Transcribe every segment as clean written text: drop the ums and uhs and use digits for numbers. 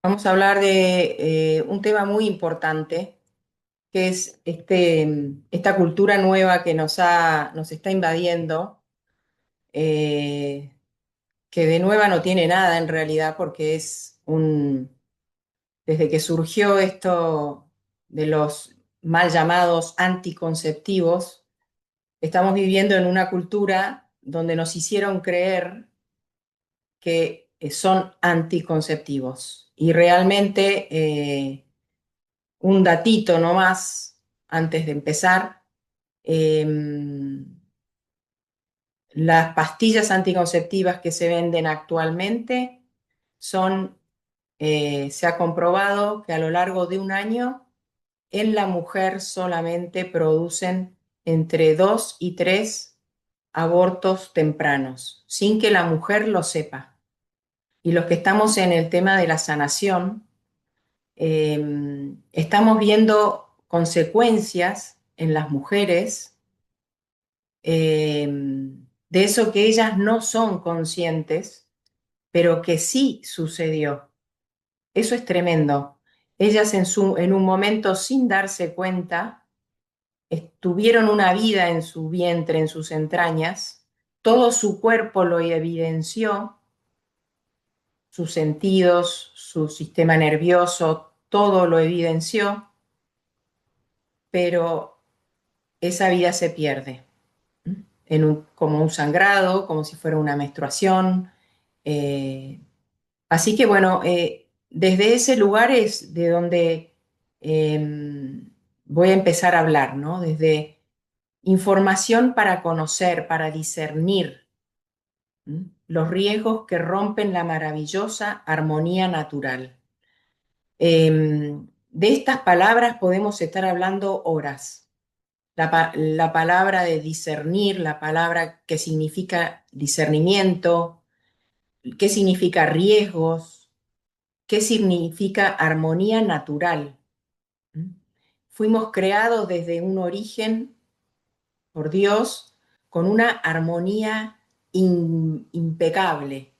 Vamos a hablar de un tema muy importante, que es esta cultura nueva que nos está invadiendo, eh, que de nueva no tiene nada en realidad, porque desde que surgió esto de los mal llamados anticonceptivos, estamos viviendo en una cultura donde nos hicieron creer que son anticonceptivos. Y realmente, un datito nomás antes de empezar. Las pastillas anticonceptivas que se venden actualmente se ha comprobado que a lo largo de un año en la mujer solamente producen entre 2 y 3 abortos tempranos, sin que la mujer lo sepa. Y los que estamos en el tema de la sanación, estamos viendo consecuencias en las mujeres, eh, de eso que ellas no son conscientes, pero que sí sucedió. Eso es tremendo. Ellas en un momento sin darse cuenta, tuvieron una vida en su vientre, en sus entrañas, todo su cuerpo lo evidenció, sus sentidos, su sistema nervioso, todo lo evidenció, pero esa vida se pierde, como un sangrado, como si fuera una menstruación. Así que bueno, desde ese lugar es de donde voy a empezar a hablar, ¿no? Desde información para conocer, para discernir, los riesgos que rompen la maravillosa armonía natural. De estas palabras podemos estar hablando horas. La palabra de discernir, la palabra que significa discernimiento, qué significa riesgos, qué significa armonía natural. Fuimos creados desde un origen por Dios con una armonía impecable,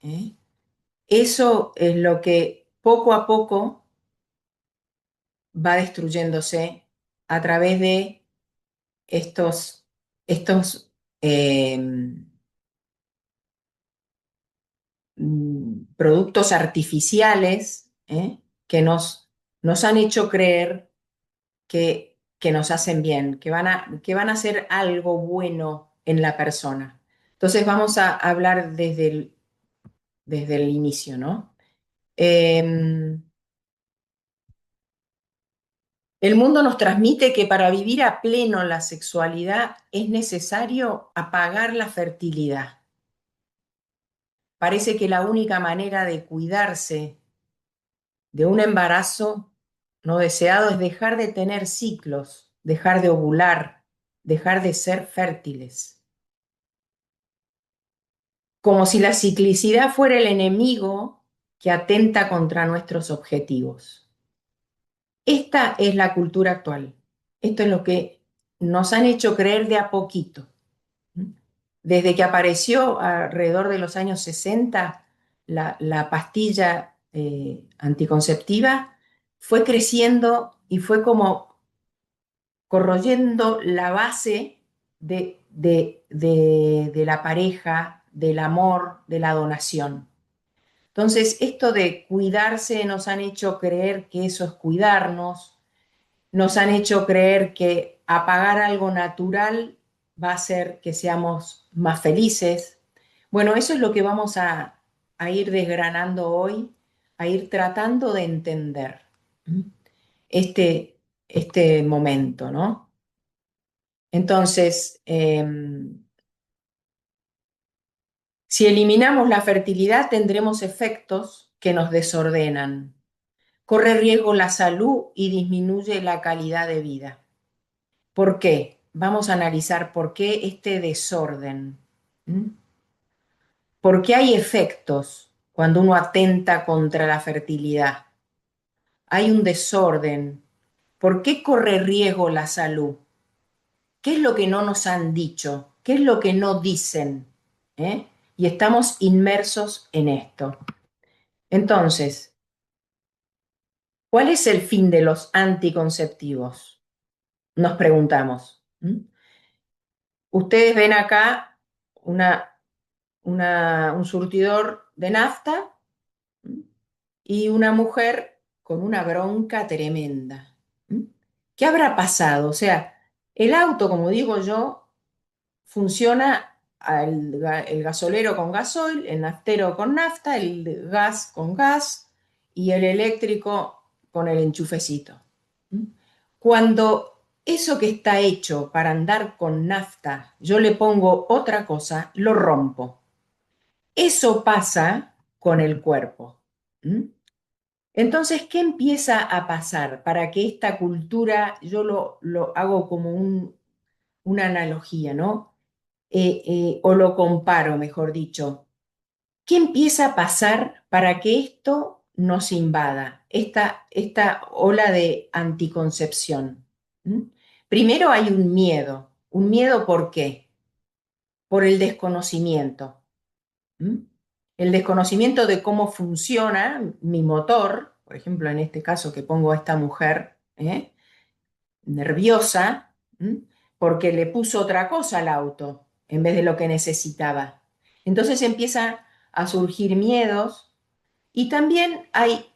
¿eh? Eso es lo que poco a poco va destruyéndose a través de estos eh, productos artificiales, que nos han hecho creer que nos hacen bien, que van a hacer algo bueno en la persona. Entonces vamos a hablar desde el inicio, ¿no? Eh, el mundo nos transmite que para vivir a pleno la sexualidad es necesario apagar la fertilidad. Parece que la única manera de cuidarse de un embarazo no deseado es dejar de tener ciclos, dejar de ovular, dejar de ser fértiles. Como si la ciclicidad fuera el enemigo que atenta contra nuestros objetivos. Esta es la cultura actual. Esto es lo que nos han hecho creer de a poquito. Desde que apareció alrededor de los años 60 la pastilla anticonceptiva, fue creciendo y fue como corroyendo la base de la pareja, del amor, de la donación. Entonces, esto de cuidarse nos han hecho creer que eso es cuidarnos, nos han hecho creer que apagar algo natural va a hacer que seamos más felices. Bueno, eso es lo que vamos a ir desgranando hoy, a ir tratando de entender este, este momento, ¿no? Entonces, si eliminamos la fertilidad, tendremos efectos que nos desordenan. Corre riesgo la salud y disminuye la calidad de vida. ¿Por qué? Vamos a analizar por qué este desorden. ¿Mm? ¿Por qué hay efectos cuando uno atenta contra la fertilidad? Hay un desorden. ¿Por qué corre riesgo la salud? ¿Qué es lo que no nos han dicho? ¿Qué es lo que no dicen? ¿Eh? Y estamos inmersos en esto. Entonces, ¿Cuál es el fin de los anticonceptivos? Nos preguntamos. Ustedes ven acá un surtidor de nafta y una mujer con una bronca tremenda. ¿Qué habrá pasado? O sea, el auto, como digo yo, funciona el gasolero con gasoil, el naftero con nafta, el gas con gas y el eléctrico con el enchufecito. Cuando eso que está hecho para andar con nafta, yo le pongo otra cosa, lo rompo. Eso pasa con el cuerpo. ¿Mm? Entonces, ¿qué empieza a pasar para que esta cultura, yo lo hago como una analogía, ¿no? O lo comparo, mejor dicho. ¿Qué empieza a pasar para que esto nos invada, esta ola de anticoncepción? ¿Mm? Primero hay un miedo. ¿Un miedo por qué? Por el desconocimiento. ¿Mm? El desconocimiento de cómo funciona mi motor, por ejemplo, en este caso que pongo a esta mujer nerviosa, porque le puso otra cosa al auto en vez de lo que necesitaba. Entonces empieza a surgir miedos y también hay,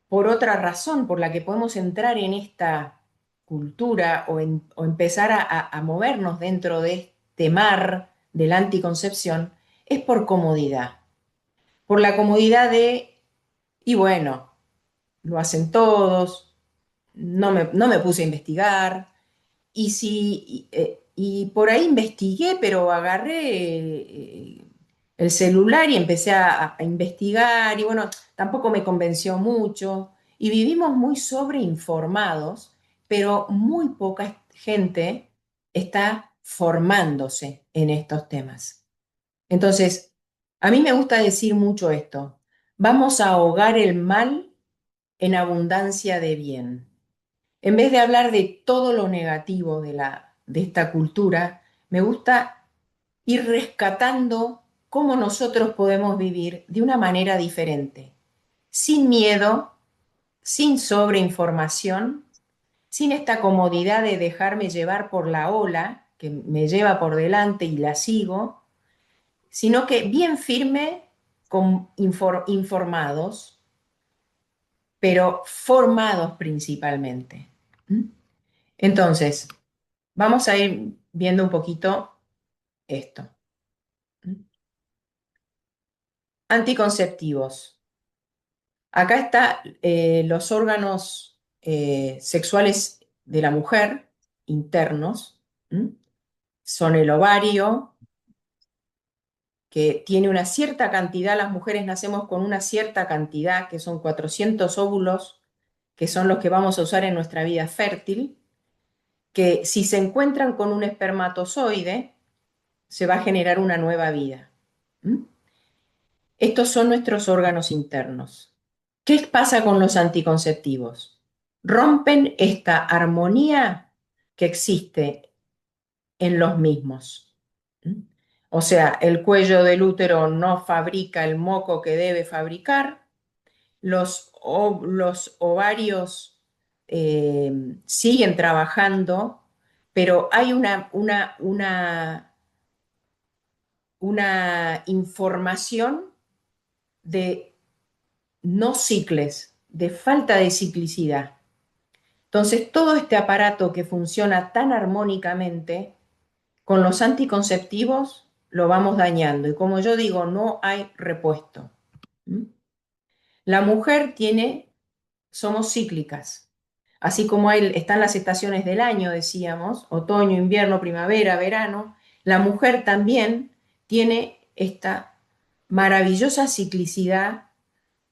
por otra razón, por la que podemos entrar en esta cultura o empezar a movernos dentro de este mar de la anticoncepción, es por comodidad. Por la comodidad de, y bueno, lo hacen todos, no me puse a investigar, y por ahí investigué, pero agarré el celular y empecé a investigar y bueno, tampoco me convenció mucho y vivimos muy sobreinformados, pero muy poca gente está formándose en estos temas. Entonces, a mí me gusta decir mucho esto, vamos a ahogar el mal en abundancia de bien. En vez de hablar de todo lo negativo de esta cultura, me gusta ir rescatando cómo nosotros podemos vivir de una manera diferente, sin miedo, sin sobreinformación, sin esta comodidad de dejarme llevar por la ola que me lleva por delante y la sigo, sino que bien firme, informados, pero formados principalmente. ¿Mm? Entonces, vamos a ir viendo un poquito esto. Anticonceptivos. Acá está los órganos sexuales de la mujer internos. ¿Mm? Son el ovario, que tiene una cierta cantidad, las mujeres nacemos con una cierta cantidad, que son 400 óvulos, que son los que vamos a usar en nuestra vida fértil, que si se encuentran con un espermatozoide, se va a generar una nueva vida. ¿Mm? Estos son nuestros órganos internos. ¿Qué pasa con los anticonceptivos? Rompen esta armonía que existe en los mismos. ¿Mm? O sea, el cuello del útero no fabrica el moco que debe fabricar, los ovarios siguen trabajando, pero hay una información de no cicles, de falta de ciclicidad. Entonces, todo este aparato que funciona tan armónicamente, con los anticonceptivos lo vamos dañando. Y como yo digo, no hay repuesto. ¿Mm? La mujer somos cíclicas. Así como están las estaciones del año, decíamos, otoño, invierno, primavera, verano, la mujer también tiene esta maravillosa ciclicidad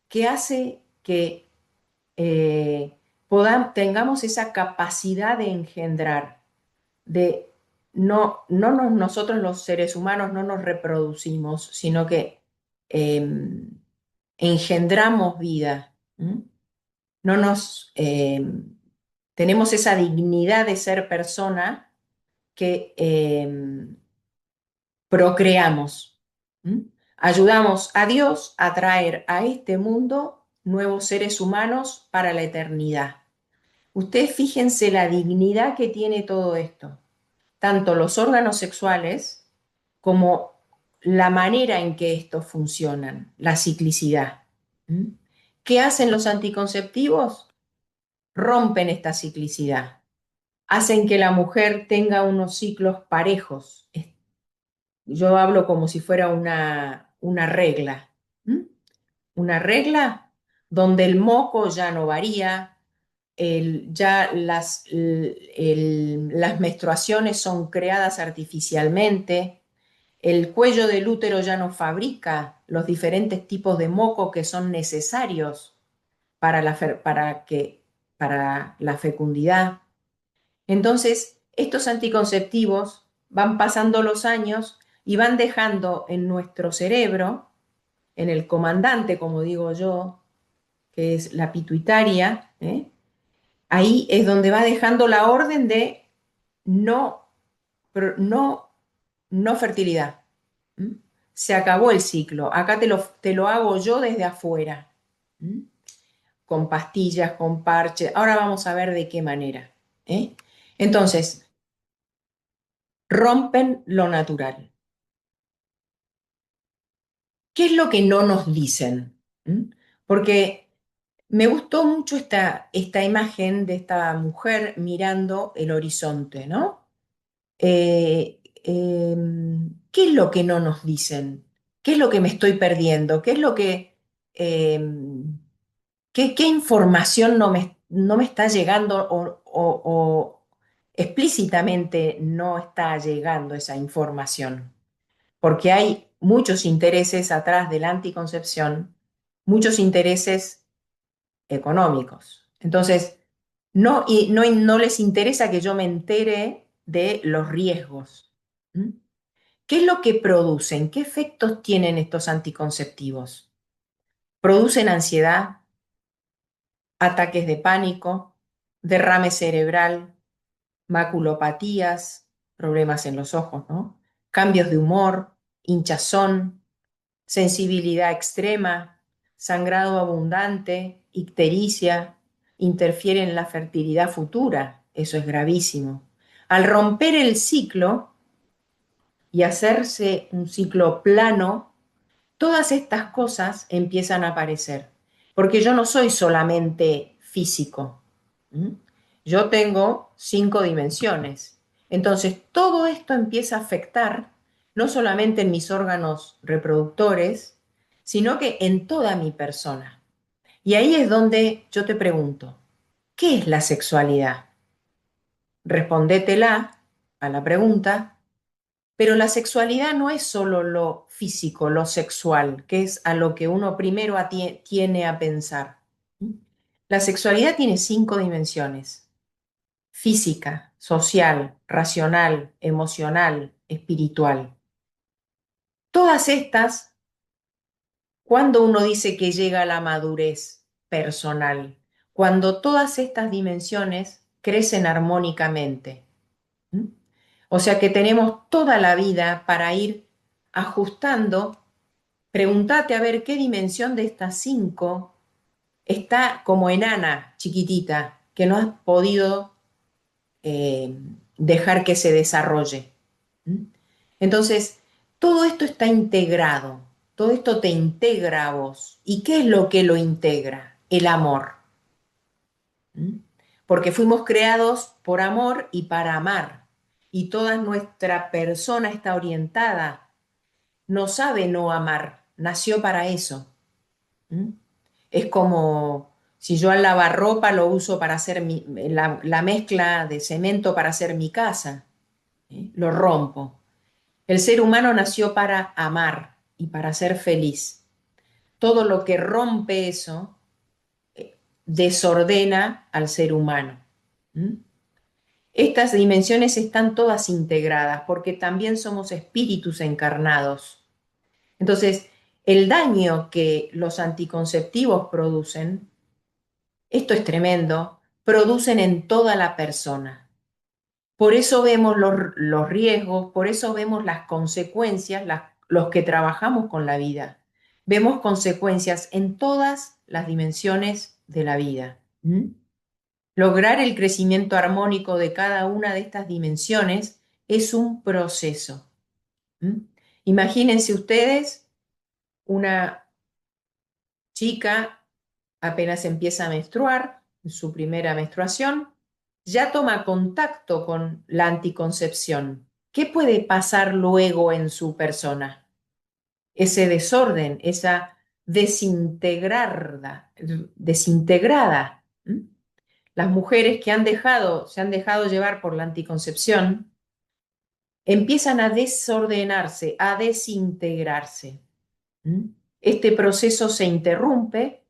que hace que tengamos esa capacidad de engendrar, de nosotros los seres humanos no nos reproducimos, sino que eh, engendramos vida. ¿Mm? No tenemos esa dignidad de ser persona que procreamos. ¿Mm? Ayudamos a Dios a traer a este mundo nuevos seres humanos para la eternidad. Ustedes fíjense la dignidad que tiene todo esto, tanto los órganos sexuales como la manera en que estos funcionan, la ciclicidad. ¿Mm? ¿Qué hacen los anticonceptivos? Rompen esta ciclicidad, hacen que la mujer tenga unos ciclos parejos. Yo hablo como si fuera una regla. ¿Mm? Una regla donde el moco ya no varía, ya las menstruaciones son creadas artificialmente, el cuello del útero ya no fabrica los diferentes tipos de moco que son necesarios para para la fecundidad. Entonces, estos anticonceptivos van pasando los años y van dejando en nuestro cerebro, en el comandante, como digo yo, que es la pituitaria, ahí es donde va dejando la orden de no, no, no fertilidad. ¿Mm? Se acabó el ciclo. Acá te lo hago yo desde afuera. ¿Mm? Con pastillas, con parches. Ahora vamos a ver de qué manera. ¿Eh? Entonces, rompen lo natural. ¿Qué es lo que no nos dicen? ¿Mm? Porque me gustó mucho esta imagen de esta mujer mirando el horizonte, ¿no? ¿Qué es lo que no nos dicen? ¿Qué es lo que me estoy perdiendo? ¿Qué es lo eh, qué información no me está llegando o explícitamente no está llegando esa información? Porque hay muchos intereses atrás de la anticoncepción, muchos intereses económicos. Entonces, no les interesa que yo me entere de los riesgos. ¿Mm? ¿Qué es lo que producen? ¿Qué efectos tienen estos anticonceptivos? Producen ansiedad, ataques de pánico, derrame cerebral, maculopatías, problemas en los ojos, ¿no? Cambios de humor, hinchazón, sensibilidad extrema, sangrado abundante, ictericia, interfiere en la fertilidad futura. Eso es gravísimo. Al romper el ciclo y hacerse un ciclo plano, todas estas cosas empiezan a aparecer, porque yo no soy solamente físico. ¿Mm? Yo tengo 5 dimensiones. Entonces, todo esto empieza a afectar no solamente en mis órganos reproductores, sino que en toda mi persona. Y ahí es donde yo te pregunto, ¿qué es la sexualidad? Respondétela a la pregunta, pero la sexualidad no es solo lo físico, lo sexual, que es a lo que uno primero tiene a pensar. La sexualidad tiene 5 dimensiones: física, social, racional, emocional, espiritual. Todas estas, cuando uno dice que llega a la madurez personal, cuando todas estas dimensiones crecen armónicamente. ¿Mm? O sea que tenemos toda la vida para ir ajustando. Pregúntate a ver qué dimensión de estas 5 está como enana, chiquitita, que no has podido eh, dejar que se desarrolle. ¿Mm? Entonces, todo esto está integrado, todo esto te integra a vos. ¿Y qué es lo que lo integra? El amor. ¿Mm? Porque fuimos creados por amor y para amar. Y toda nuestra persona está orientada, no sabe no amar, nació para eso. ¿Mm? Es como si yo al lavarropa lo uso para hacer la mezcla de cemento para hacer mi casa, ¿eh? Lo rompo. El ser humano nació para amar y para ser feliz. Todo lo que rompe eso desordena al ser humano. ¿Mm? Estas dimensiones están todas integradas porque también somos espíritus encarnados. Entonces, el daño que los anticonceptivos producen, esto es tremendo, producen en toda la persona. Por eso vemos los riesgos, por eso vemos las consecuencias, los que trabajamos con la vida. vemos consecuencias en todas las dimensiones de la vida. ¿Mm? Lograr el crecimiento armónico de cada una de estas dimensiones es un proceso. ¿Mm? Imagínense ustedes una chica apenas empieza a menstruar, en su primera menstruación, ya toma contacto con la anticoncepción. ¿Qué puede pasar luego en su persona? Ese desorden, esa desintegrada. ¿Mm? Las mujeres que se han dejado llevar por la anticoncepción, empiezan a desordenarse, a desintegrarse. ¿Mm? Este proceso se interrumpe.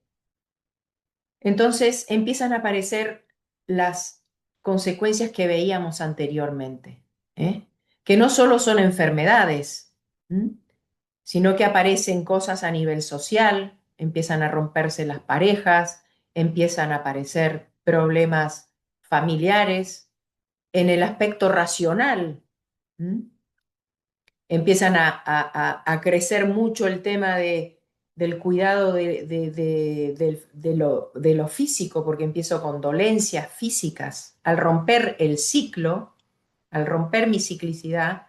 Entonces empiezan a aparecer las consecuencias que veíamos anteriormente, ¿eh? Que no solo son enfermedades, ¿m? Sino que aparecen cosas a nivel social, empiezan a romperse las parejas, empiezan a aparecer problemas familiares, en el aspecto racional. ¿M? Empiezan a crecer mucho el tema del cuidado de lo físico, porque empiezo con dolencias físicas. Al romper el ciclo, al romper mi ciclicidad,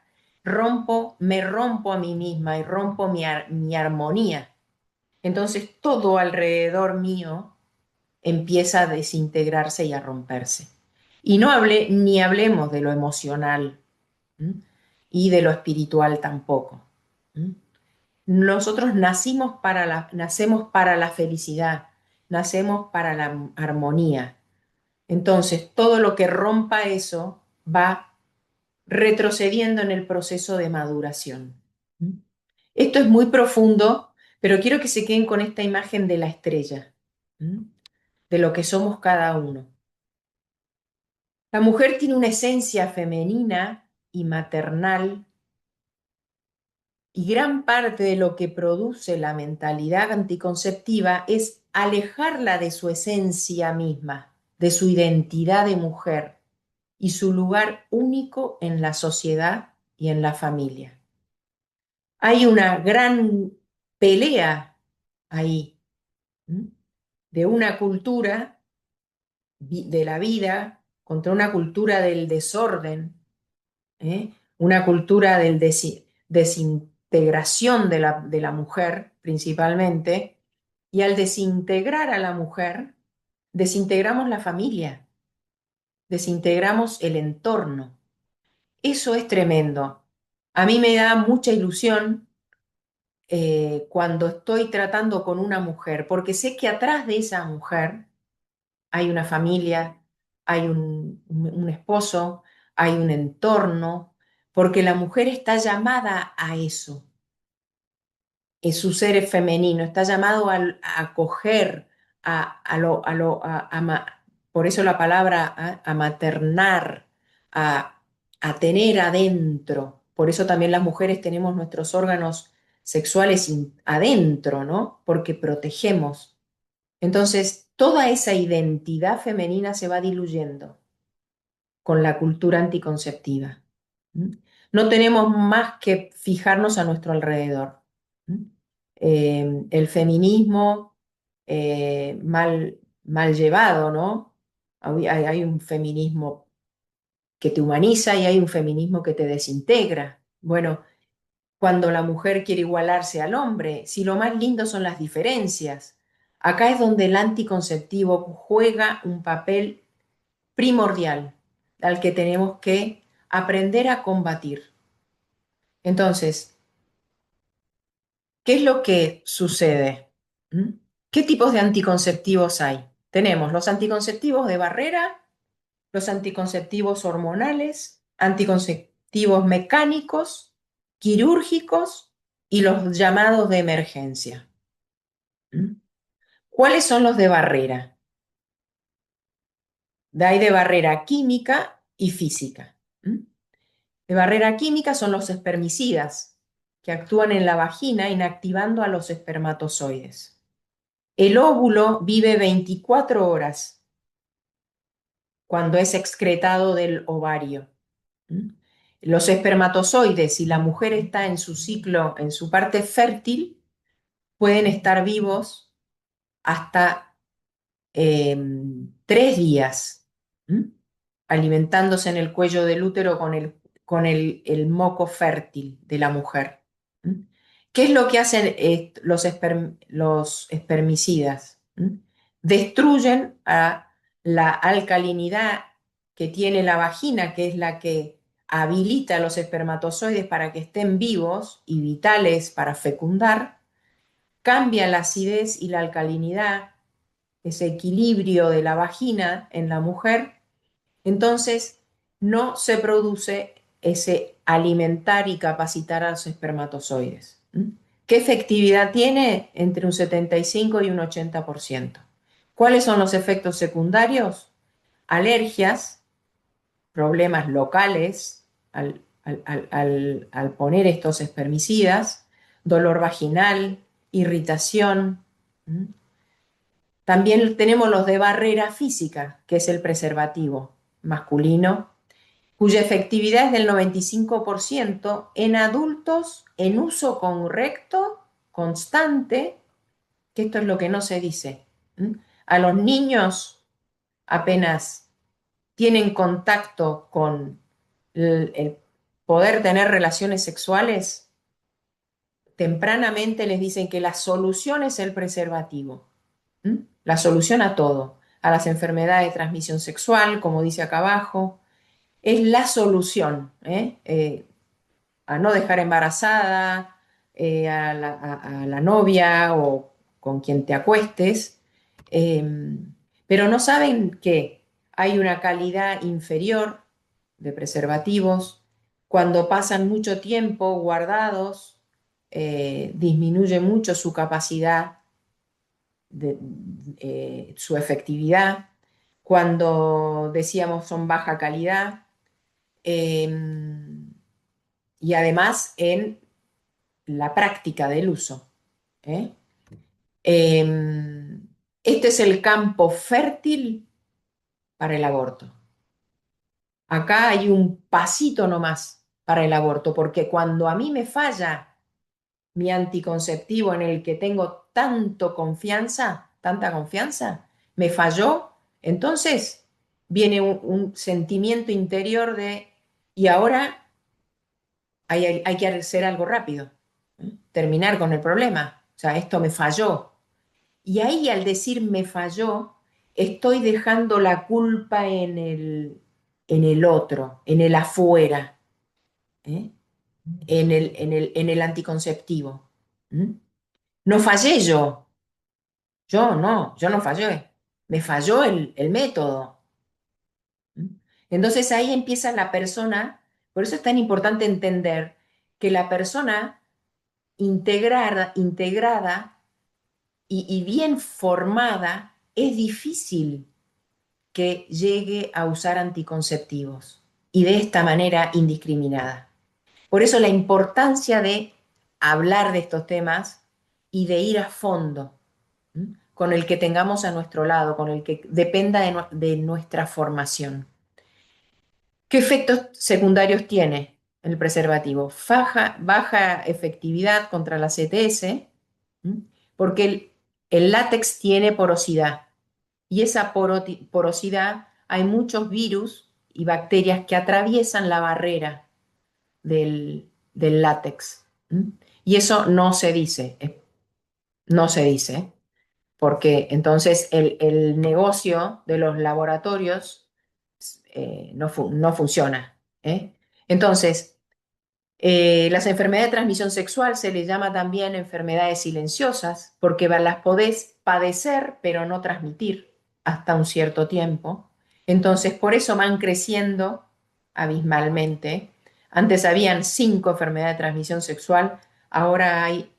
me rompo a mí misma y rompo mi armonía. Entonces todo alrededor mío empieza a desintegrarse y a romperse. Y ni hablemos de lo emocional. ¿M? Y de lo espiritual tampoco. ¿M? Nosotros nacemos para la felicidad, nacemos para la armonía. Entonces, todo lo que rompa eso va retrocediendo en el proceso de maduración. ¿M? Esto es muy profundo, pero quiero que se queden con esta imagen de la estrella, ¿m? De lo que somos cada uno. La mujer tiene una esencia femenina y maternal, y gran parte de lo que produce la mentalidad anticonceptiva es alejarla de su esencia misma, de su identidad de mujer y su lugar único en la sociedad y en la familia. Hay una gran pelea ahí, ¿m? De una cultura de la vida contra una cultura del desorden, ¿eh? Una cultura del desintegración de la mujer principalmente, y al desintegrar a la mujer, desintegramos la familia, desintegramos el entorno. Eso es tremendo. A mí me da mucha ilusión cuando estoy tratando con una mujer, porque sé que atrás de esa mujer hay una familia, hay un esposo, hay un entorno, porque la mujer está llamada a eso. Es su ser femenino, está llamado a acoger, por eso la palabra a maternar, a tener adentro. Por eso también las mujeres tenemos nuestros órganos sexuales adentro, ¿no? Porque protegemos. Entonces, toda esa identidad femenina se va diluyendo con la cultura anticonceptiva. ¿Mm? No tenemos más que fijarnos a nuestro alrededor. ¿Mm? El feminismo mal llevado, ¿no? Hay un feminismo que te humaniza y hay un feminismo que te desintegra. Bueno, cuando la mujer quiere igualarse al hombre, si lo más lindo son las diferencias, acá es donde el anticonceptivo juega un papel primordial al que tenemos que aprender a combatir. Entonces, ¿qué es lo que sucede? ¿Mm? ¿Qué tipos de anticonceptivos hay? Tenemos los anticonceptivos de barrera, los anticonceptivos hormonales, anticonceptivos mecánicos, quirúrgicos y los llamados de emergencia. ¿Mm? ¿Cuáles son los de barrera? Hay de barrera química y física. ¿Mm? De barrera química son los espermicidas, que actúan en la vagina inactivando a los espermatozoides. El óvulo vive 24 horas cuando es excretado del ovario. ¿Mm? Los espermatozoides, si la mujer está en su ciclo, en su parte fértil, pueden estar vivos hasta 3 días, ¿m? Alimentándose en el cuello del útero con el moco fértil de la mujer. ¿M? ¿Qué es lo que hacen los espermicidas? ¿M? Destruyen a la alcalinidad que tiene la vagina, que es la que habilita a los espermatozoides para que estén vivos y vitales para fecundar, cambia la acidez y la alcalinidad, ese equilibrio de la vagina en la mujer, entonces no se produce ese alimentar y capacitar a los espermatozoides. ¿Mm? ¿Qué efectividad tiene? Entre un 75 y un 80%. ¿Cuáles son los efectos secundarios? Alergias, problemas locales al poner estos espermicidas, dolor vaginal, irritación. ¿Mm? También tenemos los de barrera física, que es el preservativo masculino, cuya efectividad es del 95% en adultos en uso correcto, constante, que esto es lo que no se dice. ¿Mm? A los niños apenas tienen contacto con el poder tener relaciones sexuales, tempranamente les dicen que la solución es el preservativo. ¿Mm? La solución a todo, a las enfermedades de transmisión sexual, como dice acá abajo, es la solución, ¿eh? A no dejar embarazada, a la novia o con quien te acuestes, eh, pero no saben que hay una calidad inferior de preservativos. Cuando pasan mucho tiempo guardados, disminuye mucho su capacidad, su efectividad. Cuando decíamos son baja calidad, eh, y además en la práctica del uso. ¿Eh? Eh, este es el campo fértil para el aborto. Acá hay un pasito nomás para el aborto, porque cuando a mí me falla mi anticonceptivo en el que tengo tanta confianza, me falló, entonces viene un sentimiento interior de, y ahora hay que hacer algo rápido, ¿eh? Terminar con el problema. O sea, esto me falló. Y ahí al decir me falló, estoy dejando la culpa en el otro, en el afuera, ¿eh? En el anticonceptivo. ¿Mm? No fallé yo no fallé, me falló el método. ¿Mm? Entonces ahí empieza la persona, por eso es tan importante entender que la persona integrada y bien formada es difícil que llegue a usar anticonceptivos y de esta manera indiscriminada. Por eso la importancia de hablar de estos temas y de ir a fondo, ¿m? Con el que tengamos a nuestro lado, con el que dependa de nuestra formación. ¿Qué efectos secundarios tiene el preservativo? Baja efectividad contra la CTS, ¿m? Porque el látex tiene porosidad y esa porosidad hay muchos virus y bacterias que atraviesan la barrera del látex. ¿M? Y eso no se dice, porque entonces el negocio de los laboratorios no funciona. ¿Eh? Entonces, las enfermedades de transmisión sexual se les llama también enfermedades silenciosas porque las podés padecer pero no transmitir hasta un cierto tiempo. Entonces, por eso van creciendo abismalmente. Antes habían 5 enfermedades de transmisión sexual, ahora hay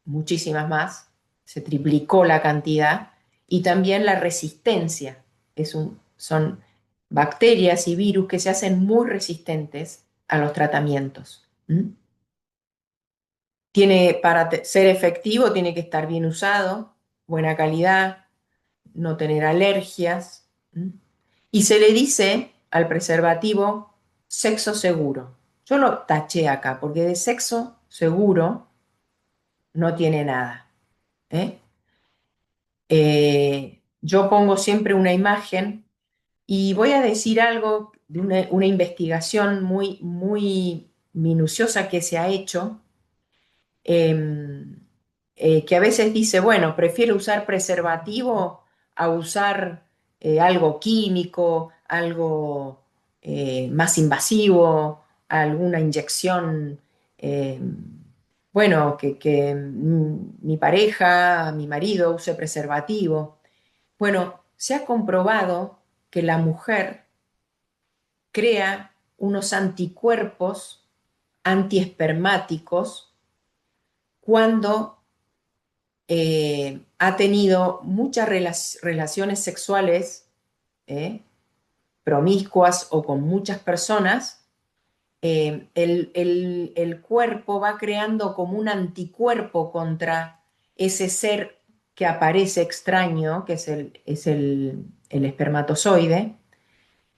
muchísimas más, se triplicó la cantidad y también la resistencia. Son bacterias y virus que se hacen muy resistentes a los tratamientos. ¿Mm? Para ser efectivo, tiene que estar bien usado, buena calidad, no tener alergias. ¿Mm? Y se le dice al preservativo sexo seguro. Yo lo taché acá porque de sexo seguro no tiene nada. ¿eh? Yo pongo siempre una imagen y voy a decir algo de una investigación muy, muy minuciosa que se ha hecho, em, que a veces dice, bueno, prefiero usar preservativo a usar algo químico, algo más invasivo, alguna inyección, bueno, que mi pareja, mi marido use preservativo. Bueno, se ha comprobado que la mujer crea unos anticuerpos antiespermáticos cuando ha tenido muchas relaciones sexuales promiscuas o con muchas personas. El cuerpo va creando como un anticuerpo contra ese ser que aparece extraño, que es el espermatozoide,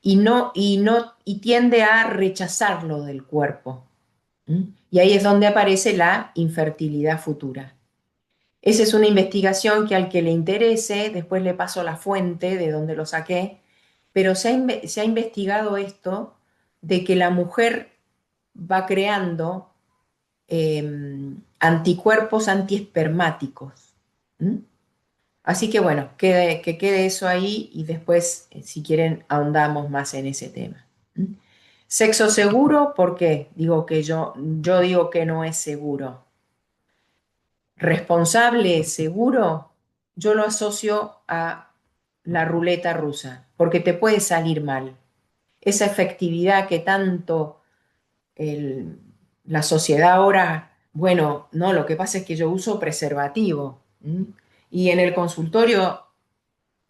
y tiende a rechazarlo del cuerpo. ¿Mm? Y ahí es donde aparece la infertilidad futura. Esa es una investigación que al que le interese, después le paso la fuente de donde lo saqué, pero se ha investigado esto de que la mujer va creando anticuerpos antiespermáticos. ¿Mm? Así que bueno, que quede eso ahí y después, si quieren, ahondamos más en ese tema. ¿Mm? Sexo seguro, ¿por qué? Digo que yo digo que no es seguro. Responsable, seguro, yo lo asocio a la ruleta rusa, porque te puede salir mal. Esa efectividad que tanto el- la sociedad ahora, bueno, no, lo que pasa es que yo uso preservativo. ¿M? Y en el consultorio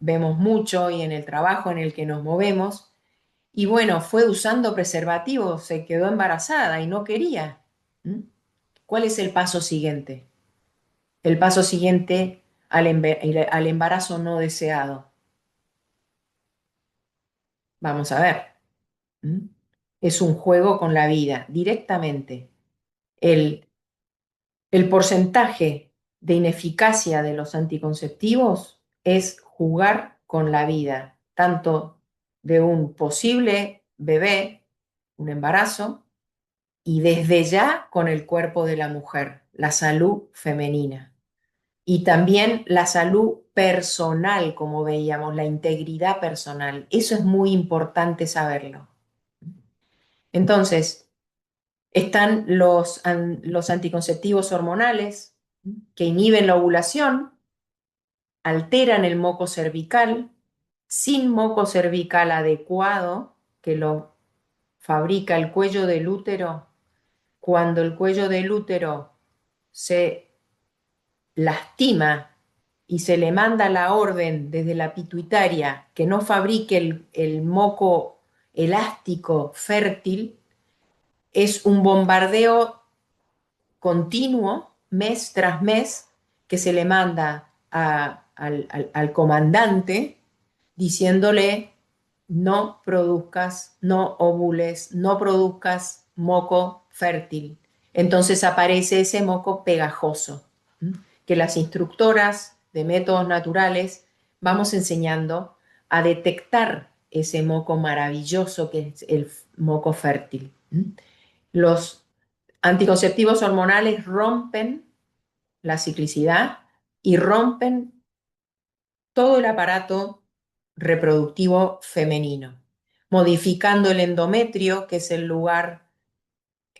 vemos mucho y en el trabajo en el que nos movemos, y bueno, fue usando preservativo, se quedó embarazada y no quería. ¿M? ¿Cuál es el paso siguiente? El paso siguiente al embarazo no deseado. Vamos a ver. ¿M? Es un juego con la vida, directamente. El, el porcentaje de ineficacia de los anticonceptivos es jugar con la vida, tanto de un posible bebé, un embarazo, y desde ya con el cuerpo de la mujer, la salud femenina. Y también la salud personal, como veíamos, la integridad personal. Eso es muy importante saberlo. Entonces, están los anticonceptivos hormonales que inhiben la ovulación, alteran el moco cervical, sin moco cervical adecuado, que lo fabrica el cuello del útero. Cuando el cuello del útero se lastima y se le manda la orden desde la pituitaria que no fabrique el moco elástico fértil, es un bombardeo continuo, mes tras mes, que se le manda al comandante diciéndole no produzcas, no ovules, no produzcas moco fértil. Entonces aparece ese moco pegajoso, ¿m? Que las instructoras de métodos naturales vamos enseñando a detectar ese moco maravilloso que es el moco fértil. ¿M? Los anticonceptivos hormonales rompen la ciclicidad y rompen todo el aparato reproductivo femenino, modificando el endometrio, que es el lugar,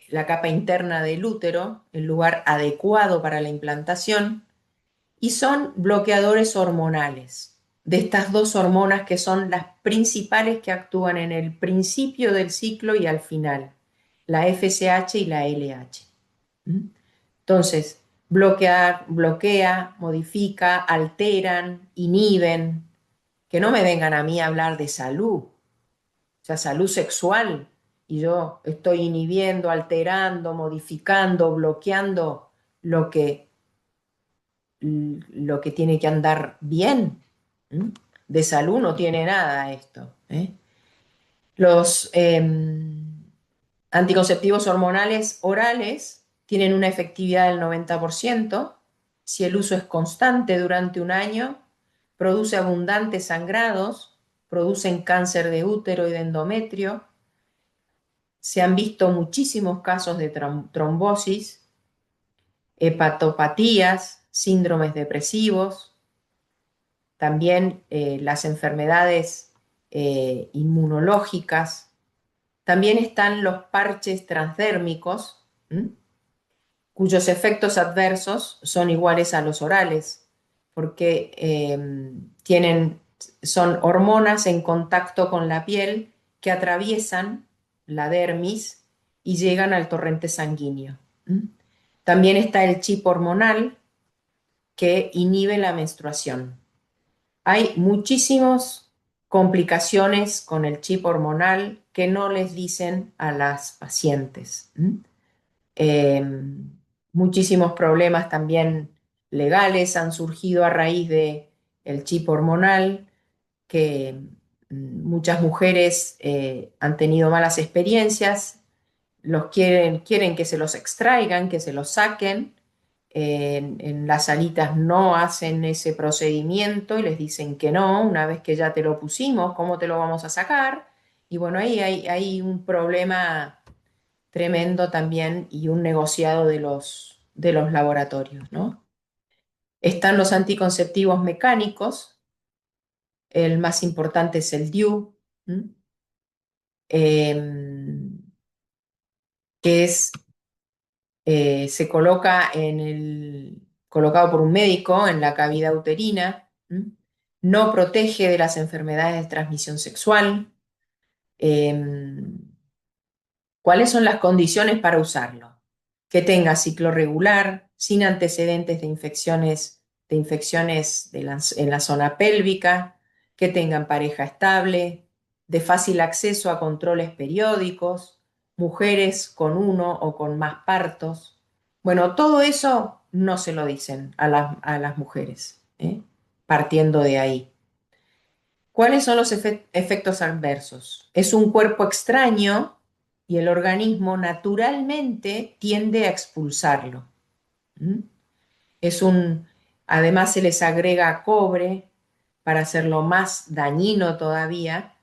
la capa interna del útero, el lugar adecuado para la implantación, y son bloqueadores hormonales de estas dos hormonas que son las principales que actúan en el principio del ciclo y al final, la FSH y la LH. ¿Mm? Entonces, bloquea, modifica, alteran, inhiben, que no me vengan a mí a hablar de salud, o sea, salud sexual, y yo estoy inhibiendo, alterando, modificando, bloqueando lo que, lo que tiene que andar bien. ¿Mm? De salud no tiene nada esto. Los anticonceptivos hormonales orales tienen una efectividad del 90%, si el uso es constante durante un año, produce abundantes sangrados, producen cáncer de útero y de endometrio. Se han visto muchísimos casos de trombosis, hepatopatías, síndromes depresivos, también las enfermedades inmunológicas. También están los parches transdérmicos, cuyos efectos adversos son iguales a los orales, porque son hormonas en contacto con la piel que atraviesan la dermis y llegan al torrente sanguíneo. También está el chip hormonal que inhibe la menstruación. Hay muchísimas complicaciones con el chip hormonal que no les dicen a las pacientes. Eh, Muchísimos problemas también legales han surgido a raíz de el chip hormonal, que muchas mujeres han tenido malas experiencias, quieren que se los extraigan, que se los saquen. En las salitas no hacen ese procedimiento y les dicen que no, una vez que ya te lo pusimos, ¿cómo te lo vamos a sacar? Y bueno, ahí hay un problema tremendo también y un negociado de los laboratorios, ¿no? Están los anticonceptivos mecánicos, el más importante es el DIU, em, que se coloca colocado por un médico en la cavidad uterina, no protege de las enfermedades de transmisión sexual. Em, ¿Cuáles son las condiciones para usarlo? Que tenga ciclo regular, sin antecedentes de infecciones en la zona pélvica, que tengan pareja estable, de fácil acceso a controles periódicos, mujeres con uno o con más partos. Bueno, todo eso no se lo dicen a las mujeres, partiendo de ahí. ¿Cuáles son los efectos adversos? Es un cuerpo extraño y el organismo naturalmente tiende a expulsarlo. ¿Mm? Es un, Además se les agrega cobre para hacerlo más dañino todavía.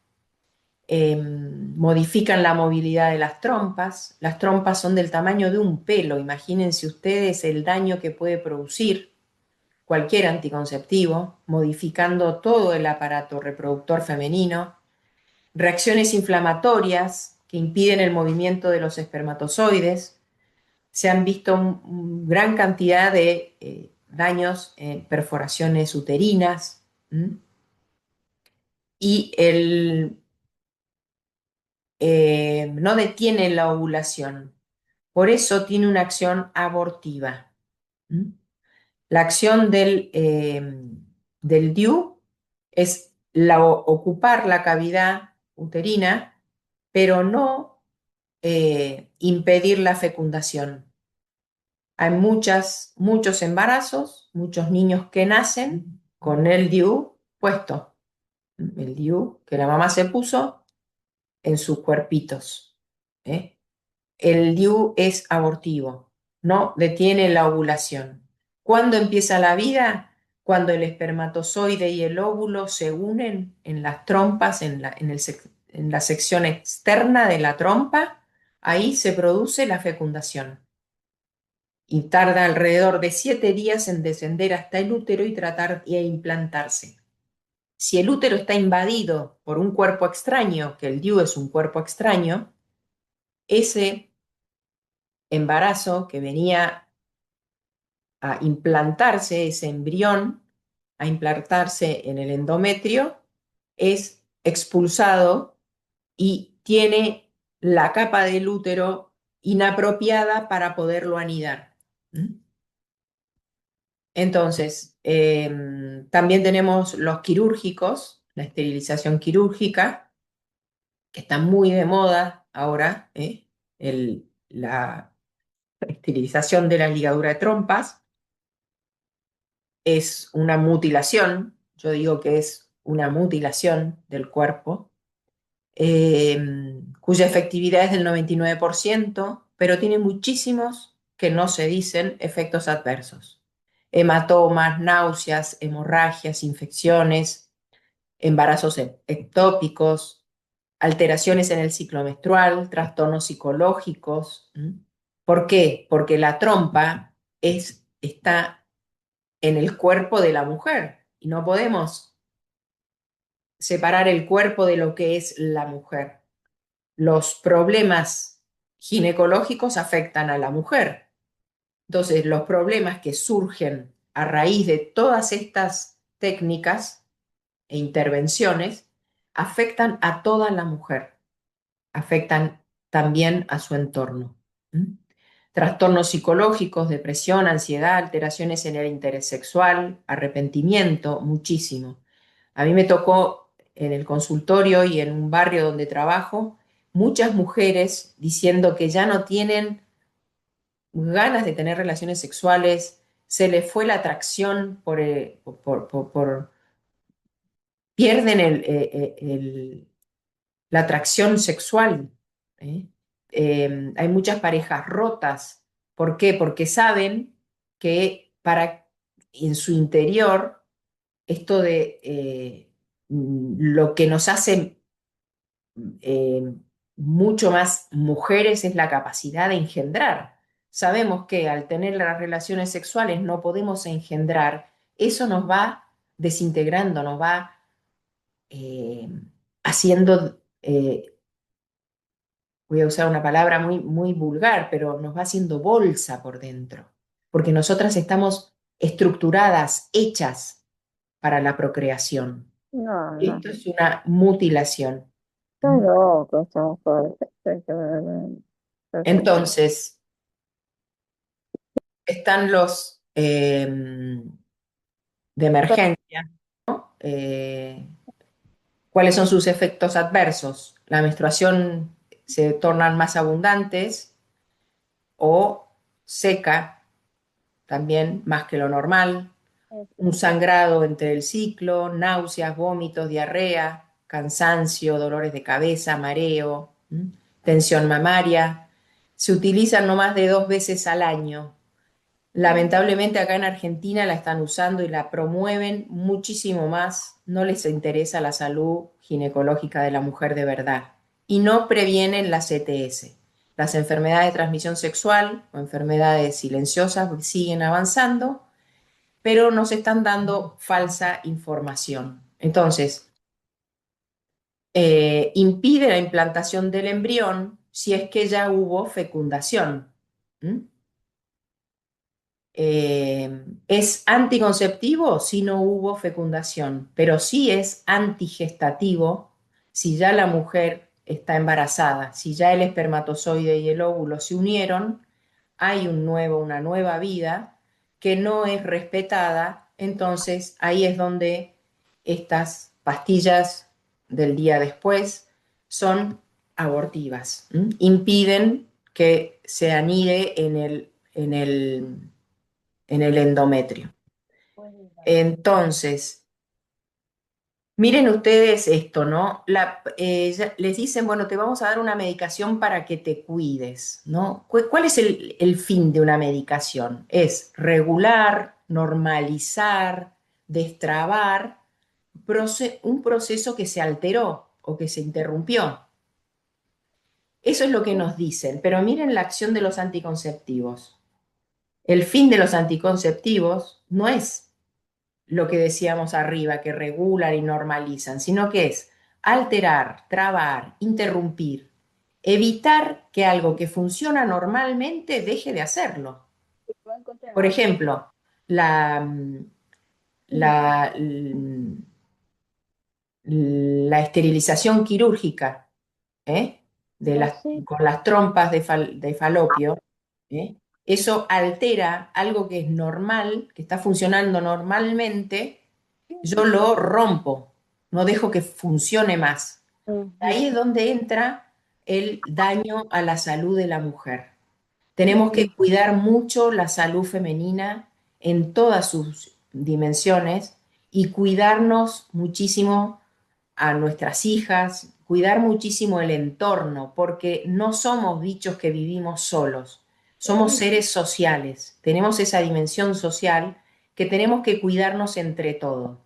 Modifican la movilidad de las trompas. Las trompas son del tamaño de un pelo. Imagínense ustedes el daño que puede producir cualquier anticonceptivo, modificando todo el aparato reproductor femenino. Reacciones inflamatorias que impiden el movimiento de los espermatozoides. Se han visto gran cantidad de daños en perforaciones uterinas. Y no detiene la ovulación. Por eso tiene una acción abortiva. ¿Mm? La acción del DIU es ocupar la cavidad uterina, pero no impedir la fecundación. Hay muchos embarazos, muchos niños que nacen con el DIU puesto, el DIU que la mamá se puso en sus cuerpitos. ¿Eh? El DIU es abortivo, no detiene la ovulación. ¿Cuándo empieza la vida? Cuando el espermatozoide y el óvulo se unen en las trompas, en la sección externa de la trompa, ahí se produce la fecundación. Y tarda alrededor de 7 días en descender hasta el útero y tratar de implantarse. Si el útero está invadido por un cuerpo extraño, que el DIU es un cuerpo extraño, ese embarazo que venía a implantarse, ese embrión, a implantarse en el endometrio, es expulsado y tiene la capa del útero inapropiada para poderlo anidar. Entonces, también tenemos los quirúrgicos, la esterilización quirúrgica, que está muy de moda ahora, la esterilización de la ligadura de trompas. Es una mutilación, yo digo que es una mutilación del cuerpo, cuya efectividad es del 99%, pero tiene muchísimos que no se dicen efectos adversos. hematomas, náuseas, hemorragias, infecciones, embarazos ectópicos, alteraciones en el ciclo menstrual, trastornos psicológicos. ¿Mm? ¿Por qué? Porque la trompa está en el cuerpo de la mujer y no podemos separar el cuerpo de lo que es la mujer. Los problemas ginecológicos afectan a la mujer. Entonces, los problemas que surgen a raíz de todas estas técnicas e intervenciones afectan a toda la mujer, afectan también a su entorno. ¿Mm? Trastornos psicológicos, depresión, ansiedad, alteraciones en el interés sexual, arrepentimiento, muchísimo. A mí me tocó en el consultorio y en un barrio donde trabajo, muchas mujeres diciendo que ya no tienen ganas de tener relaciones sexuales, se les fue la atracción pierden la atracción sexual. ¿Eh? Hay muchas parejas rotas. ¿Por qué? Porque saben que en su interior esto de lo que nos hace eh, mucho más mujeres es la capacidad de engendrar. Sabemos que al tener las relaciones sexuales no podemos engendrar, eso nos va desintegrando, nos va eh, haciendo, voy a usar una palabra muy, muy vulgar, pero nos va haciendo bolsa por dentro, porque nosotras estamos estructuradas, hechas para la procreación. No, no. Esto es una mutilación. Está loco, estamos fuertes. Hay que ver. Entonces, están los de emergencia, ¿no? ¿Cuáles son sus efectos adversos? La menstruación se tornan más abundantes o seca también más que lo normal, un sangrado entre el ciclo, náuseas, vómitos, diarrea, cansancio, dolores de cabeza, mareo, tensión mamaria. Se utilizan no más de 2 veces al año. Lamentablemente acá en Argentina la están usando y la promueven muchísimo más. No les interesa la salud ginecológica de la mujer de verdad. Y no previenen las ETS. Las enfermedades de transmisión sexual o enfermedades silenciosas siguen avanzando, pero nos están dando falsa información. Entonces, impide la implantación del embrión si es que ya hubo fecundación. ¿Mm? Es anticonceptivo si no hubo fecundación, pero sí es antigestativo si ya la mujer está embarazada, si ya el espermatozoide y el óvulo se unieron, hay una nueva vida que no es respetada, entonces ahí es donde estas pastillas del día después son abortivas, ¿m? Impiden que se anide en el endometrio. Entonces, miren ustedes esto, ¿no? Les dicen, bueno, te vamos a dar una medicación para que te cuides, ¿no? ¿Cuál es el fin de una medicación? Es regular, normalizar, destrabar un proceso que se alteró o que se interrumpió. Eso es lo que nos dicen, pero miren la acción de los anticonceptivos. El fin de los anticonceptivos no es lo que decíamos arriba, que regulan y normalizan, sino que es alterar, trabar, interrumpir, evitar que algo que funciona normalmente deje de hacerlo. Por ejemplo, la, la, la esterilización quirúrgica, ¿eh? Así. Con las trompas de falopio, ¿eh? Eso altera algo que es normal, que está funcionando normalmente, yo lo rompo, no dejo que funcione más. Ujú. Ahí es donde entra el daño a la salud de la mujer. Tenemos que cuidar mucho la salud femenina en todas sus dimensiones y cuidarnos muchísimo a nuestras hijas, cuidar muchísimo el entorno, porque no somos bichos que vivimos solos, somos seres sociales, tenemos esa dimensión social que tenemos que cuidarnos entre todos.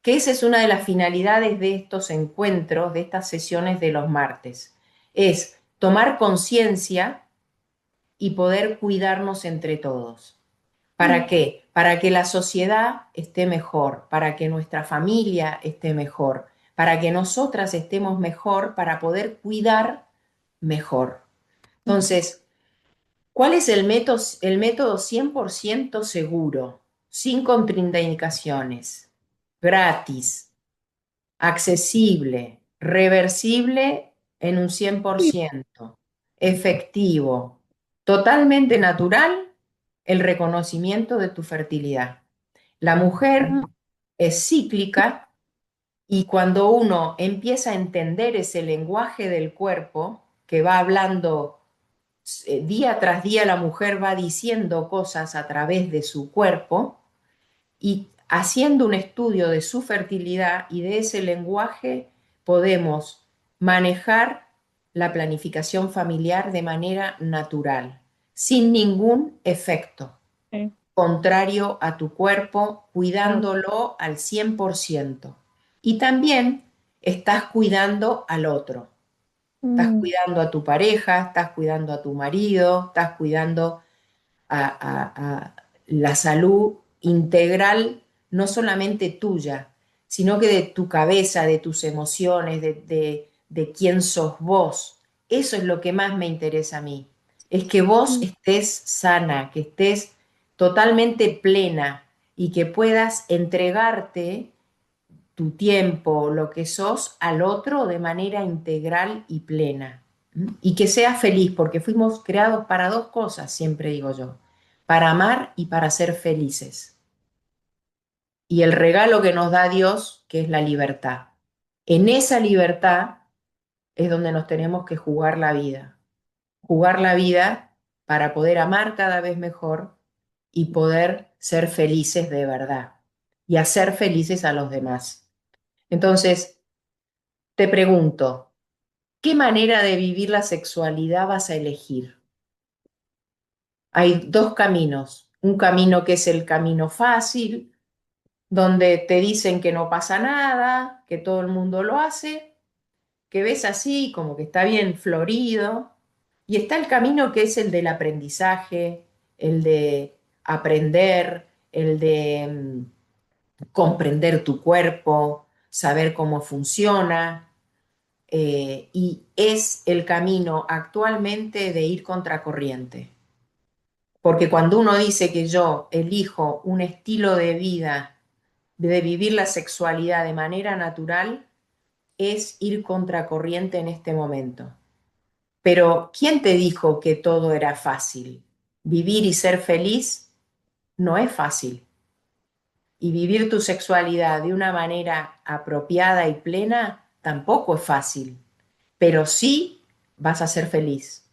Que esa es una de las finalidades de estos encuentros, de estas sesiones de los martes. Es tomar conciencia y poder cuidarnos entre todos. ¿Para qué? Para que la sociedad esté mejor, para que nuestra familia esté mejor, para que nosotras estemos mejor, para poder cuidar mejor. Entonces, ¿cuál es el método 100% seguro, sin contraindicaciones, gratis, accesible, reversible en un 100%, efectivo, totalmente natural, el reconocimiento de tu fertilidad? La mujer es cíclica y cuando uno empieza a entender ese lenguaje del cuerpo que va hablando día tras día, la mujer va diciendo cosas a través de su cuerpo y haciendo un estudio de su fertilidad y de ese lenguaje podemos manejar la planificación familiar de manera natural, sin ningún efecto Sí. contrario a tu cuerpo, cuidándolo al 100%. Y también estás cuidando al otro. Estás Mm, cuidando a tu pareja, estás cuidando a tu marido, estás cuidando a la salud integral, no solamente tuya, sino que de tu cabeza, de tus emociones, de quién sos vos. Eso es lo que más me interesa a mí. Es que vos mm, estés sana, que estés totalmente plena y que puedas entregarte tu tiempo, lo que sos, al otro de manera integral y plena. Y que seas feliz, porque fuimos creados para dos cosas, siempre digo yo, para amar y para ser felices. Y el regalo que nos da Dios, que es la libertad. En esa libertad es donde nos tenemos que jugar la vida para poder amar cada vez mejor y poder ser felices de verdad y hacer felices a los demás. Entonces, te pregunto, ¿qué manera de vivir la sexualidad vas a elegir? Hay dos caminos. Un camino que es el camino fácil, donde te dicen que no pasa nada, que todo el mundo lo hace, que ves así como que está bien florido. Y está el camino que es el del aprendizaje, el de aprender, el de comprender tu cuerpo, saber cómo funciona, y es el camino actualmente de ir contracorriente. Porque cuando uno dice que yo elijo un estilo de vida, de vivir la sexualidad de manera natural, es ir contracorriente en este momento. Pero ¿quién te dijo que todo era fácil? Vivir y ser feliz no es fácil. Y vivir tu sexualidad de una manera apropiada y plena tampoco es fácil. Pero sí vas a ser feliz.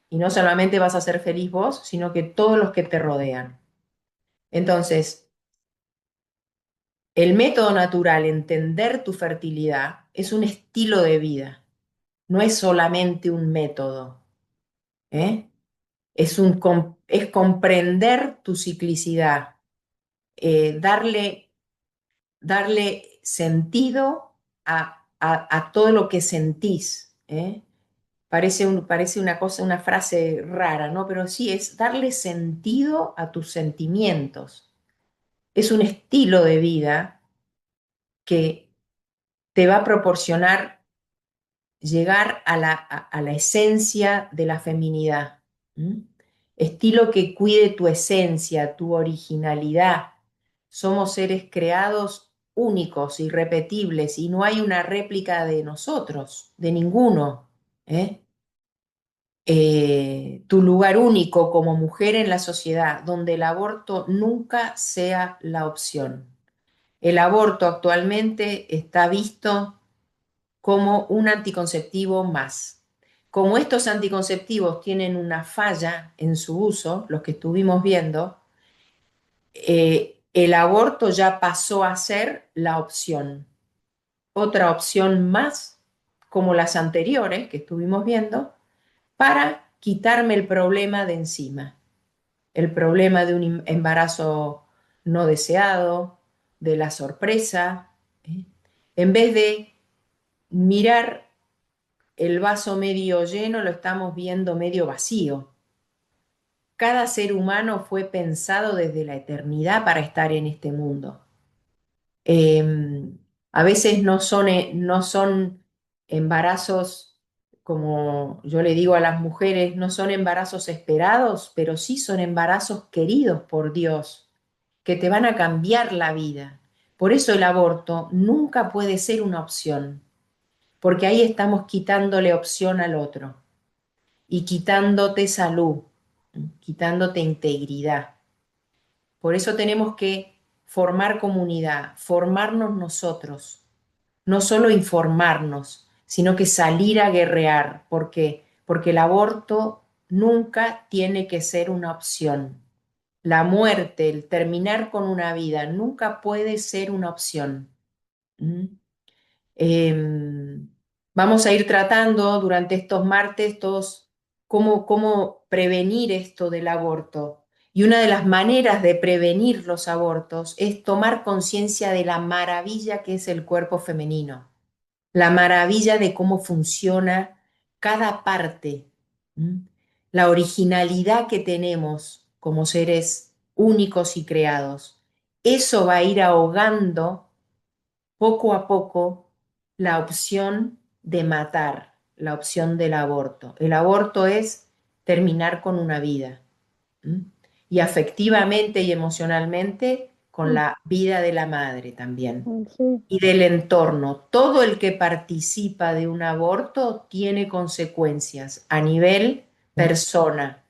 Y no solamente vas a ser feliz vos, sino que todos los que te rodean. Entonces, el método natural, entender tu fertilidad, es un estilo de vida, no es solamente un método, ¿eh? Es comprender tu ciclicidad, darle sentido a todo lo que sentís, ¿eh? Parece una cosa, una frase rara, ¿no? Pero sí, es darle sentido a tus sentimientos. Es un estilo de vida que te va a proporcionar llegar a la esencia de la feminidad. ¿M? Estilo que cuide tu esencia, tu originalidad. Somos seres creados únicos, irrepetibles, y no hay una réplica de nosotros, de ninguno. ¿Eh? Tu lugar único como mujer en la sociedad, donde el aborto nunca sea la opción. El aborto actualmente está visto como un anticonceptivo más. Como estos anticonceptivos tienen una falla en su uso, los que estuvimos viendo, el aborto ya pasó a ser la opción. Otra opción más, como las anteriores que estuvimos viendo, para quitarme el problema de encima, el problema de un embarazo no deseado, de la sorpresa, ¿eh? En vez de mirar el vaso medio lleno, lo estamos viendo medio vacío. Cada ser humano fue pensado desde la eternidad para estar en este mundo. Eh, a veces no son embarazos, como yo le digo a las mujeres, no son embarazos esperados, pero sí son embarazos queridos por Dios, que te van a cambiar la vida. Por eso el aborto nunca puede ser una opción, porque ahí estamos quitándole opción al otro y quitándote salud, quitándote integridad. Por eso tenemos que formar comunidad, formarnos nosotros, no solo informarnos, sino que salir a guerrear. ¿Por qué? Porque el aborto nunca tiene que ser una opción. La muerte, el terminar con una vida, nunca puede ser una opción. ¿Mm? Em, Vamos a ir tratando durante estos martes todos cómo prevenir esto del aborto. Y una de las maneras de prevenir los abortos es tomar conciencia de la maravilla que es el cuerpo femenino, la maravilla de cómo funciona cada parte, ¿m? La originalidad que tenemos como seres únicos y creados. Eso va a ir ahogando poco a poco la opción de matar, la opción del aborto. El aborto es terminar con una vida, ¿m? Y afectivamente y emocionalmente con Mm, la vida de la madre también sí. y del entorno. Todo el que participa de un aborto tiene consecuencias a nivel persona,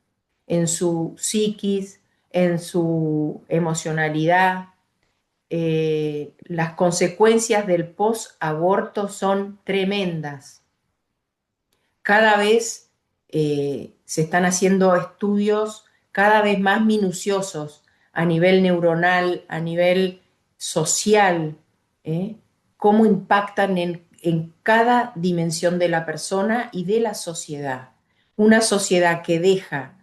en su psiquis, en su emocionalidad. Las consecuencias del post-aborto son tremendas. Cada vez se están haciendo estudios cada vez más minuciosos a nivel neuronal, a nivel social, ¿eh? Cómo impactan en cada dimensión de la persona y de la sociedad. Una sociedad que deja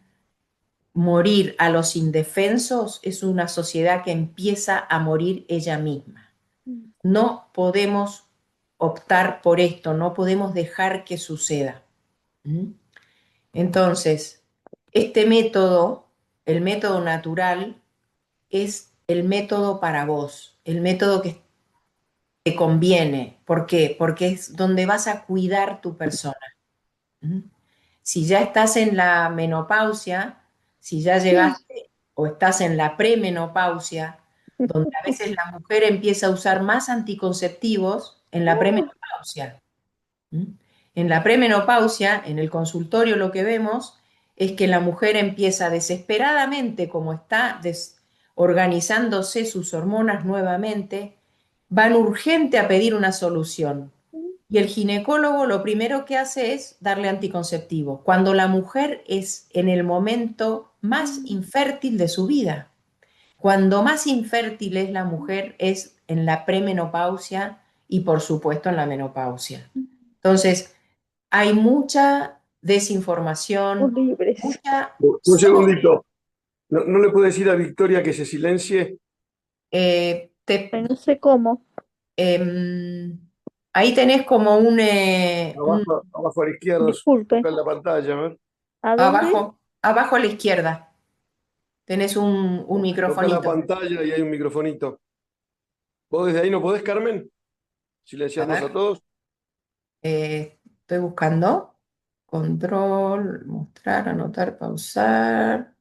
morir a los indefensos es una sociedad que empieza a morir ella misma. Mm, No podemos optar por esto, no podemos dejar que suceda. ¿Mm? Entonces, este método, el método natural, es el método para vos, el método que te conviene. ¿Por qué? Porque es donde vas a cuidar tu persona. ¿Mm? Si ya estás en la menopausia, si ya sí. llegaste o estás en la premenopausia, donde a veces la mujer empieza a usar más anticonceptivos en la Oh, premenopausia. ¿Mm? En la premenopausia, en el consultorio lo que vemos es que la mujer empieza desesperadamente, como está organizándose sus hormonas nuevamente, van urgente a pedir una solución. mm, Y el ginecólogo lo primero que hace es darle anticonceptivos, cuando la mujer es en el momento más mm, infértil de su vida. Cuando más infértil es la mujer es en la premenopausia y por supuesto en la menopausia. mm. Entonces, hay mucha desinformación, Libres. mucha Un sobre. segundito. ¿No le puedes decir a Victoria que se silencie? eh, te- No sé cómo. em, ahí tenés como Abajo a la izquierda, Disculpe. toca en la pantalla, ¿ver? ¿A dónde? abajo a la izquierda, tenés un Toca la microfonito. pantalla y hay un microfonito. ¿Vos desde ahí no podés, Carmen? A Silenciarnos a ver, todos. estoy buscando. Control, mostrar, anotar, pausar.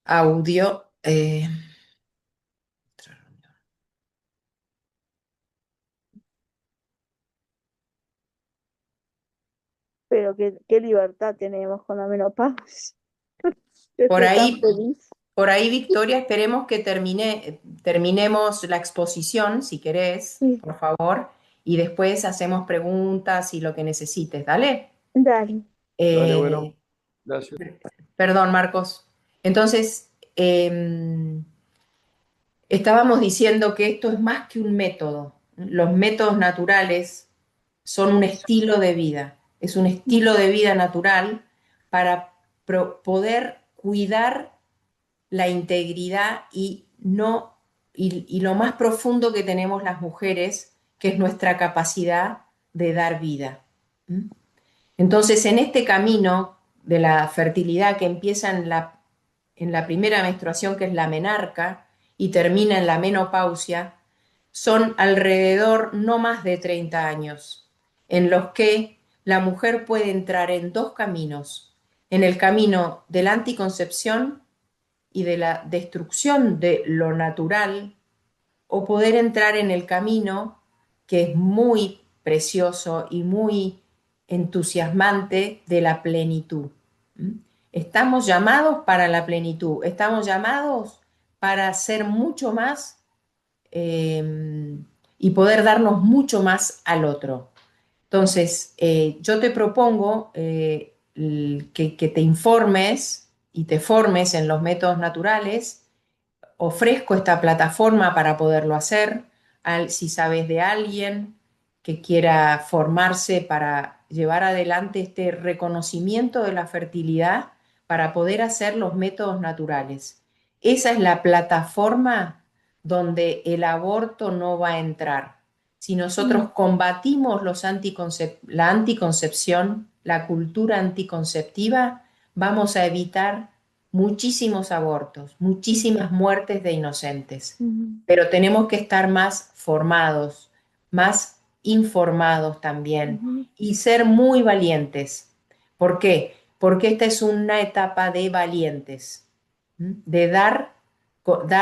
Audio. Pero qué libertad tenemos con la menopausia. Yo Por estoy tan ahí, feliz. por ahí, Victoria, esperemos que terminemos la exposición, si querés, Sí, por favor, y después hacemos preguntas y lo que necesites. Dale. dale. Dale, bueno, Eh, gracias. Perdón, Marcos. Entonces, estábamos diciendo que esto es más que un método. Los métodos naturales son un estilo de vida. Es un estilo de vida natural para poder cuidar la integridad y lo más profundo que tenemos las mujeres, que es nuestra capacidad de dar vida. ¿Mm? Entonces, en este camino de la fertilidad que empieza en la primera menstruación, que es la menarca, y termina en la menopausia, son alrededor no más de 30 años, en los que la mujer puede entrar en dos caminos, en el camino de la anticoncepción y de la destrucción de lo natural, o poder entrar en el camino que es muy precioso y muy entusiasmante de la plenitud. ¿Mm? Estamos llamados para la plenitud, estamos llamados para ser mucho más y poder darnos mucho más al otro. Entonces, yo te propongo que te informes y te formes en los métodos naturales. Ofrezco esta plataforma para poderlo hacer. Si sabes de alguien que quiera formarse para llevar adelante este reconocimiento de la fertilidad, para poder hacer los métodos naturales. Esa es la plataforma donde el aborto no va a entrar. Si nosotros combatimos la anticoncepción, la cultura anticonceptiva, vamos a evitar muchísimos abortos, muchísimas muertes de inocentes. Ujú, Pero tenemos que estar más formados, más informados también ujú, y ser muy valientes. ¿Por qué? Porque esta es una etapa de valientes, de dar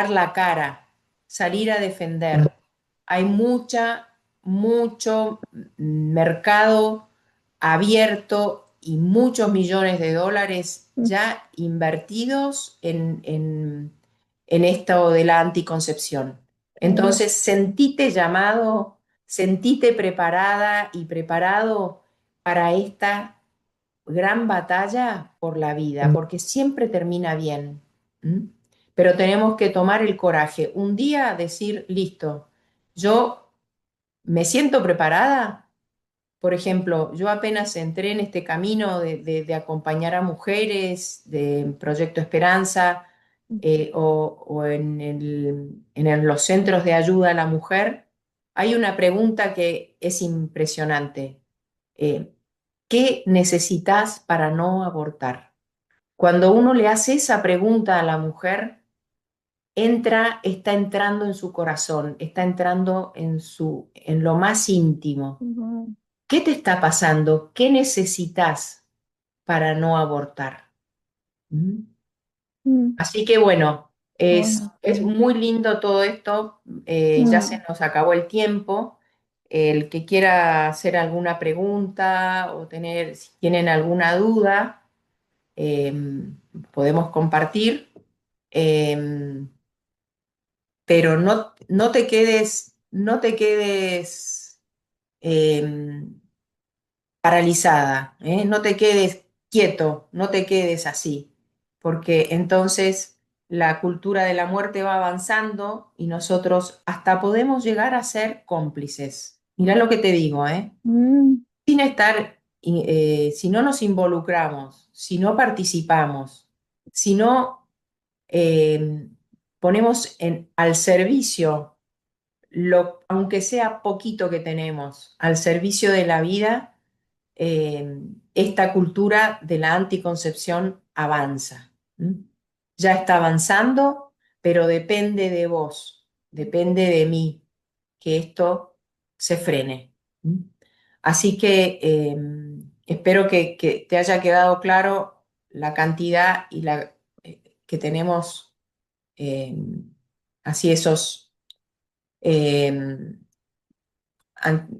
la cara, salir a defender. Hay mucho mercado abierto y muchos millones de dólares ujú, ya invertidos en esto de la anticoncepción. ujú, Entonces, sentite llamado, sentite preparada y preparado para esta gran batalla por la vida, porque siempre termina bien. ¿M? Pero tenemos que tomar el coraje. Un día decir, listo, yo me siento preparada. Por ejemplo, yo apenas entré en este camino de acompañar a mujeres, de Proyecto Esperanza, o en los centros de ayuda a la mujer, hay una pregunta que es impresionante. Eh, ¿Qué necesitas para no abortar? Cuando uno le hace esa pregunta a la mujer, está entrando en su corazón, está entrando en lo más íntimo. ujú, ¿Qué te está pasando? ¿Qué necesitas para no abortar? ¿Mm? ujú. Así que bueno, Bueno, es muy lindo todo esto. Ya se mm, nos acabó el tiempo. El que quiera hacer alguna pregunta o si tienen alguna duda, eh, podemos compartir. Eh, pero no te quedes eh, paralizada, ¿eh? No te quedes quieto, no te quedes así, porque entonces la cultura de la muerte va avanzando y nosotros hasta podemos llegar a ser cómplices. Mirá lo que te digo, ¿eh? mm, Sin estar, si no nos involucramos, si no participamos, si no eh, ponemos al servicio aunque sea poquito que tenemos, al servicio de la vida, esta cultura de la anticoncepción avanza. ¿M? Ya está avanzando, pero depende de vos, depende de mí, que esto se frene. ¿M? Así que espero que te haya quedado claro la cantidad que tenemos, eh, así eh,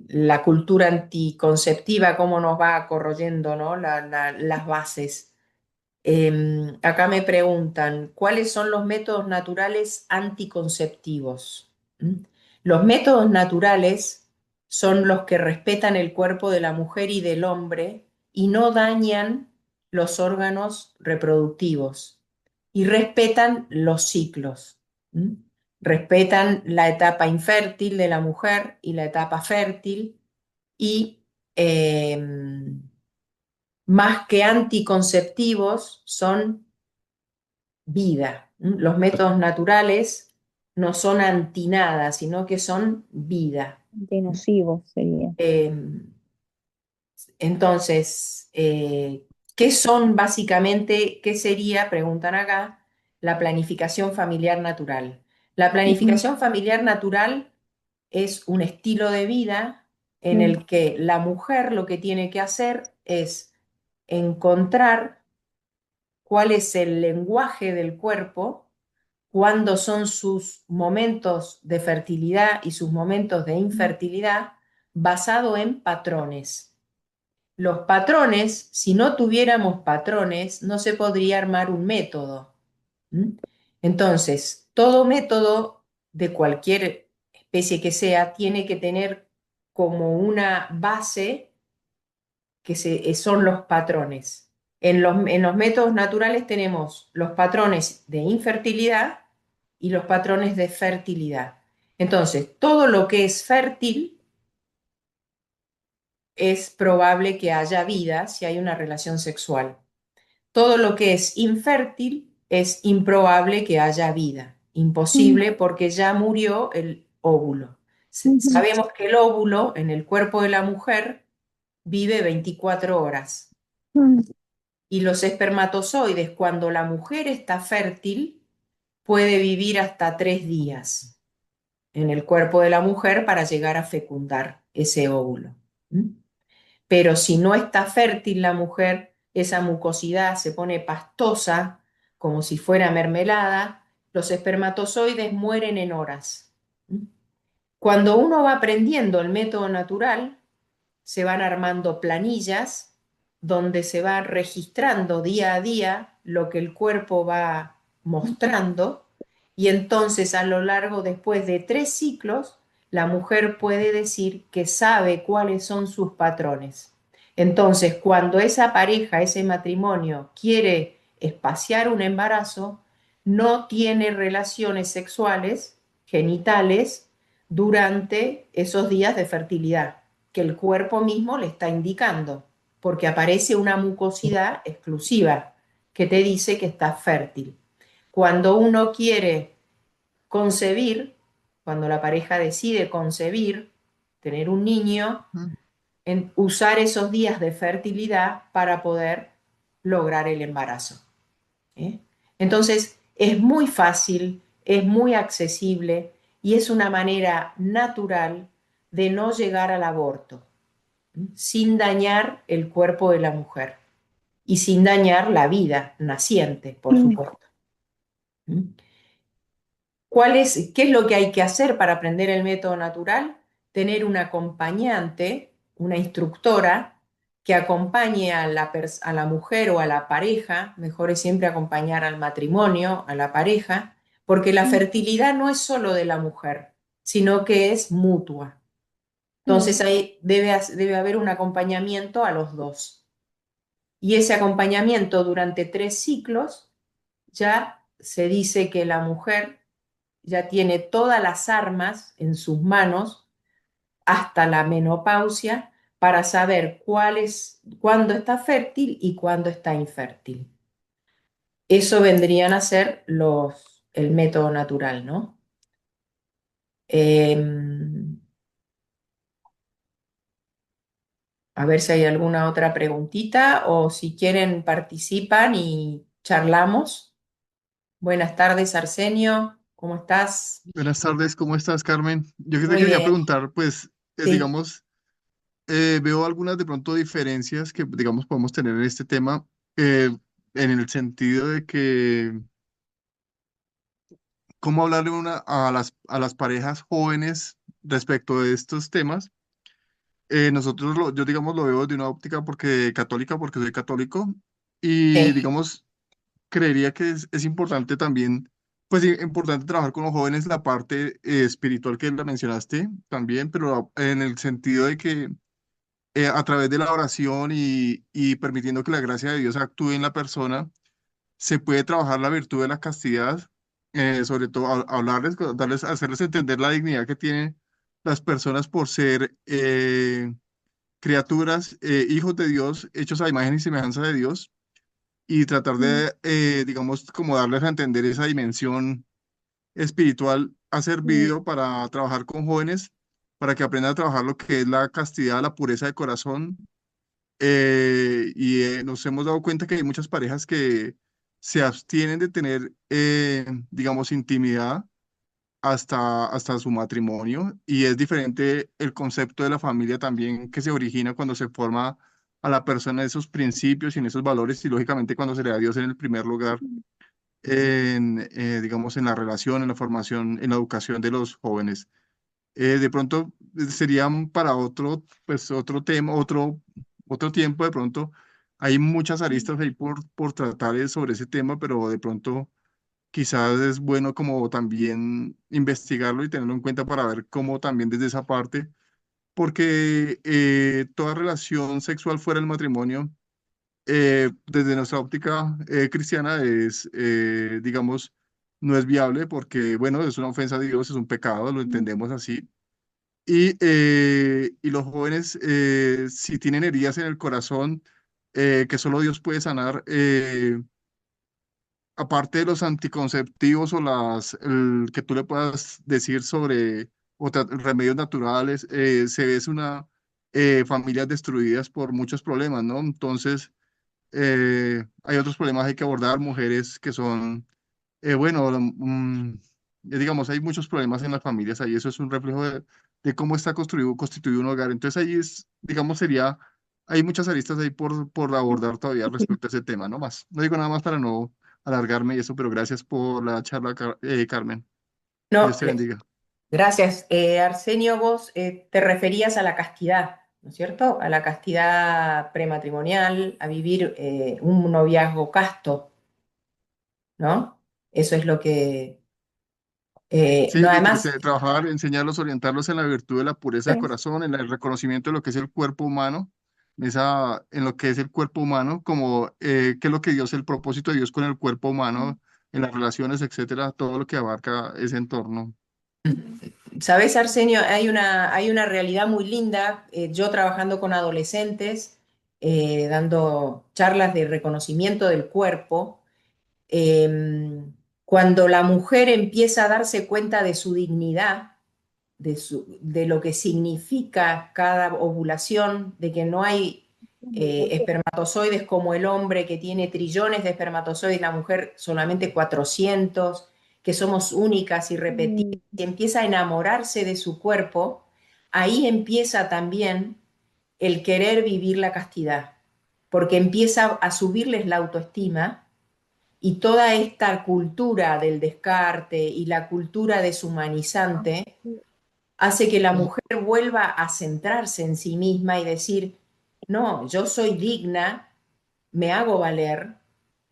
la cultura anticonceptiva, cómo nos va corroyendo, ¿no? Las bases. Acá me preguntan, ¿cuáles son los métodos naturales anticonceptivos? ¿Mm? Los métodos naturales son los que respetan el cuerpo de la mujer y del hombre y no dañan los órganos reproductivos y respetan los ciclos. ¿Mm? Respetan la etapa infértil de la mujer y la etapa fértil y más que anticonceptivos son vida. Los métodos naturales no son antinada, sino que son vida. De nocivo sería. Eh, entonces, ¿qué son básicamente, qué sería, preguntan acá, la planificación familiar natural? La Ujú, planificación familiar natural es un estilo de vida en mm, el que la mujer lo que tiene que hacer es encontrar cuál es el lenguaje del cuerpo, cuándo son sus momentos de fertilidad y sus momentos de mm, infertilidad, basado en patrones. Los patrones, si no tuviéramos patrones, no se podría armar un método. ¿Mm? Entonces, todo método de cualquier especie que sea tiene que tener como una base son los patrones. En los métodos naturales tenemos los patrones de infertilidad y los patrones de fertilidad. Entonces, todo lo que es fértil es probable que haya vida si hay una relación sexual. Todo lo que es infértil es improbable que haya vida. mm, Imposible porque ya murió el óvulo. ujú, Sabemos que el óvulo en el cuerpo de la mujer vive 24 horas. mm, Y los espermatozoides, cuando la mujer está fértil, puede vivir hasta 3 días en el cuerpo de la mujer para llegar a fecundar ese óvulo. ¿Mm? Pero si no está fértil la mujer, esa mucosidad se pone pastosa, como si fuera mermelada, los espermatozoides mueren en horas. ¿Mm? Cuando uno va aprendiendo el método natural, se van armando planillas donde se va registrando día a día lo que el cuerpo va mostrando y entonces a lo largo, después de 3 ciclos, la mujer puede decir que sabe cuáles son sus patrones. Entonces, cuando esa pareja, ese matrimonio quiere espaciar un embarazo, no tiene relaciones sexuales, genitales, durante esos días de fertilidad que el cuerpo mismo le está indicando, porque aparece una mucosidad exclusiva que te dice que está fértil. Cuando uno quiere concebir, cuando la pareja decide concebir, tener un niño, Mm. usar esos días de fertilidad para poder lograr el embarazo. ¿Eh? Entonces, es muy fácil, es muy accesible y es una manera natural de no llegar al aborto, sin dañar el cuerpo de la mujer y sin dañar la vida naciente, por mm, supuesto. ¿Qué es lo que hay que hacer para aprender el método natural? Tener una acompañante, una instructora que acompañe a la mujer o a la pareja, mejor es siempre acompañar al matrimonio, a la pareja, porque la mm, fertilidad no es solo de la mujer, sino que es mutua. mm, Entonces ahí debe haber un acompañamiento a los dos. Y ese acompañamiento durante 3 ciclos ya se dice que la mujer ya tiene todas las armas en sus manos hasta la menopausia para saber cuándo está fértil y cuándo está infértil. Eso vendrían a ser el método natural, ¿no? A ver si hay alguna otra preguntita o si quieren participan y charlamos. Buenas tardes, Arsenio. ¿Cómo estás? Buenas tardes, ¿cómo estás, Carmen? Yo que te Muy quería bien. preguntar, pues, Sí, digamos, veo algunas de pronto diferencias que, digamos, podemos tener en este tema, en el sentido de que, ¿cómo hablarle a las parejas jóvenes respecto de estos temas? Yo, digamos, lo veo de una óptica católica, porque soy católico, y, sí, digamos, creería que es importante también, pues importante trabajar con los jóvenes la parte espiritual que la mencionaste también, pero en el sentido de que a través de la oración y permitiendo que la gracia de Dios actúe en la persona, se puede trabajar la virtud de la castidad, sobre todo hacerles entender la dignidad que tienen las personas por ser criaturas, hijos de Dios, hechos a imagen y semejanza de Dios y tratar de, digamos, como darles a entender esa dimensión espiritual ha servido para trabajar con jóvenes, para que aprendan a trabajar lo que es la castidad, la pureza de corazón. Nos hemos dado cuenta que hay muchas parejas que se abstienen de tener, digamos, intimidad hasta su matrimonio, y es diferente el concepto de la familia también que se origina cuando se forma a la persona en esos principios y en esos valores, y lógicamente cuando se le da a Dios en el primer lugar, digamos, en la relación, en la formación, en la educación de los jóvenes. De pronto sería para otro, pues, otro tema, otro tiempo. De pronto hay muchas aristas ahí por tratar sobre ese tema, pero de pronto quizás es bueno como también investigarlo y tenerlo en cuenta para ver cómo también desde esa parte, porque toda relación sexual fuera del matrimonio, desde nuestra óptica cristiana, digamos, no es viable porque, bueno, es una ofensa a Dios, es un pecado, lo entendemos así. Y los jóvenes, si tienen heridas en el corazón, que solo Dios puede sanar, aparte de los anticonceptivos o el que tú le puedas decir sobre remedios naturales, se ve es familias destruidas por muchos problemas, ¿no? Entonces, hay otros problemas que hay que abordar, mujeres que son, bueno, digamos, hay muchos problemas en las familias ahí, eso es un reflejo de cómo está constituido un hogar. Entonces ahí digamos, hay muchas aristas ahí por abordar todavía respecto a ese tema, no más. No digo nada más para no alargarme y eso, pero gracias por la charla, Carmen. Dios No, te bendiga. gracias. Arsenio, vos te referías a la castidad, ¿no es cierto? A la castidad prematrimonial, a vivir un noviazgo casto, ¿no? Eso es lo que... Sí, no, además, trabajar, enseñarlos, orientarlos en la virtud de la pureza de corazón, en el reconocimiento de lo que es el cuerpo humano, en lo que es el cuerpo humano, como qué es lo que Dios, el propósito de Dios con el cuerpo humano, en las relaciones, etcétera, todo lo que abarca ese entorno. ¿sabés, Arsenio? Hay una realidad muy linda. Yo trabajando con adolescentes, dando charlas de reconocimiento del cuerpo, cuando la mujer empieza a darse cuenta de su dignidad, de lo que significa cada ovulación, de que no hay espermatozoides como el hombre que tiene trillones de espermatozoides, la mujer solamente 400, que somos únicas y repetidas, y empieza a enamorarse de su cuerpo, ahí empieza también el querer vivir la castidad, porque empieza a subirles la autoestima y toda esta cultura del descarte y la cultura deshumanizante hace que la mujer vuelva a centrarse en sí misma y decir, no, yo soy digna, me hago valer,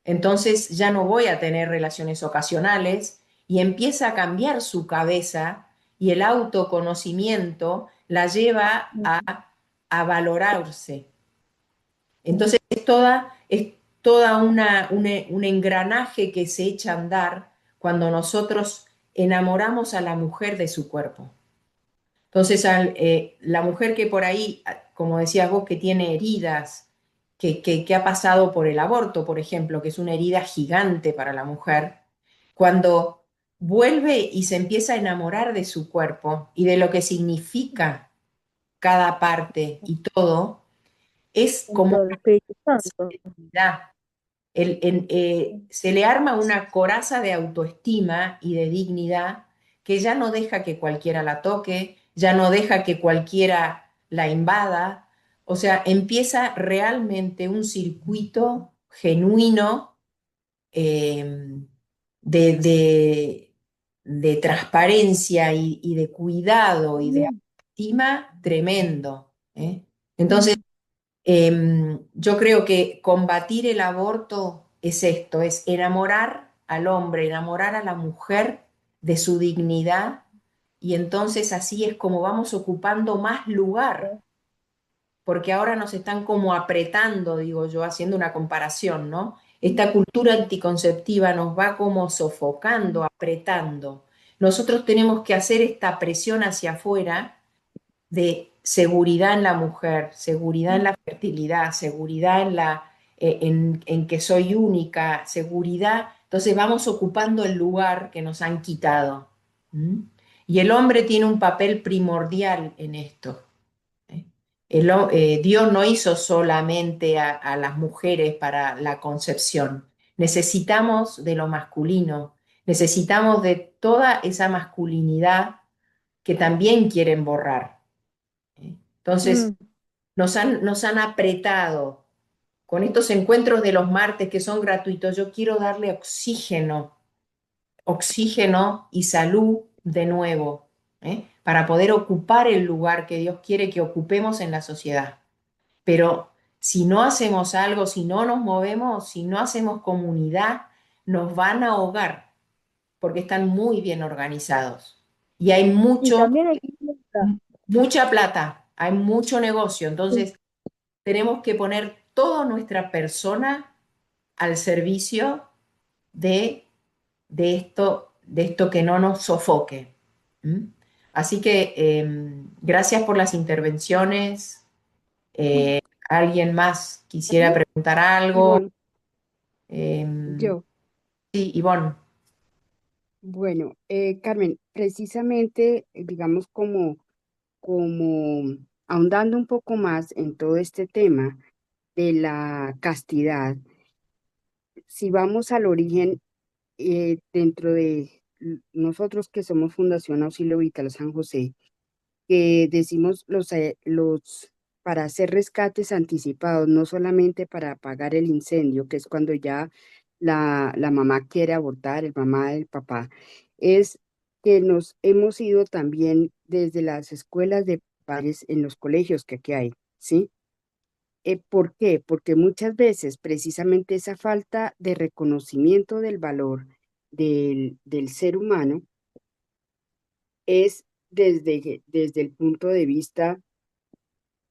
entonces ya no voy a tener relaciones ocasionales y empieza a cambiar su cabeza y el autoconocimiento la lleva a valorarse. Entonces es toda un engranaje que se echa a andar cuando nosotros enamoramos a la mujer de su cuerpo. Entonces, la mujer que por ahí, como decías vos, que tiene heridas, que ha pasado por el aborto, por ejemplo, que es una herida gigante para la mujer, cuando vuelve y se empieza a enamorar de su cuerpo y de lo que significa cada parte y todo, es como Todo el Espíritu Santo. una dignidad. Se le arma una coraza de autoestima y de dignidad que ya no deja que cualquiera la toque, ya no deja que cualquiera la invada. O sea, empieza realmente un circuito genuino eh, de, de- de transparencia y de cuidado y de autoestima tremendo. ¿Eh? Entonces, yo creo que combatir el aborto es esto, es enamorar al hombre, enamorar a la mujer de su dignidad y entonces así es como vamos ocupando más lugar, porque ahora nos están como apretando, digo yo, haciendo una comparación, ¿no? Esta cultura anticonceptiva nos va como sofocando, apretando. Nosotros tenemos que hacer esta presión hacia afuera de seguridad en la mujer, seguridad en la fertilidad, seguridad en que soy única, seguridad, entonces vamos ocupando el lugar que nos han quitado. ¿Mm? Y el hombre tiene un papel primordial en esto. ¿Eh? Dios no hizo solamente a las mujeres para la concepción. Necesitamos de lo masculino, necesitamos de toda esa masculinidad que también quieren borrar. ¿Eh? Entonces, Mm, nos han apretado con estos encuentros de los martes que son gratuitos. Yo quiero darle oxígeno, oxígeno y salud de nuevo, para poder ocupar el lugar que Dios quiere que ocupemos en la sociedad. Pero si no hacemos algo, si no nos movemos, si no hacemos comunidad, nos van a ahogar porque están muy bien organizados. Y hay y también hay que mucha plata, hay mucho negocio. sí, Entonces, tenemos que poner toda nuestra persona al servicio de, de esto que no nos sofoque. ¿Mm? Así que gracias por las intervenciones. ¿Alguien más quisiera preguntar Y algo? bueno, Em, yo, sí, Ivonne. bueno, Carmen, precisamente, digamos, como ahondando un poco más en todo este tema de la castidad, si vamos al origen, dentro de nosotros que somos Fundación Auxilio Vital San José, que decimos para hacer rescates anticipados, no solamente para apagar el incendio, que es cuando ya la mamá quiere abortar, el mamá, el papá, es que nos hemos ido también desde las escuelas de padres en los colegios que aquí hay, ¿sí? ¿Por qué? Porque muchas veces precisamente esa falta de reconocimiento del valor del ser humano es desde el punto de vista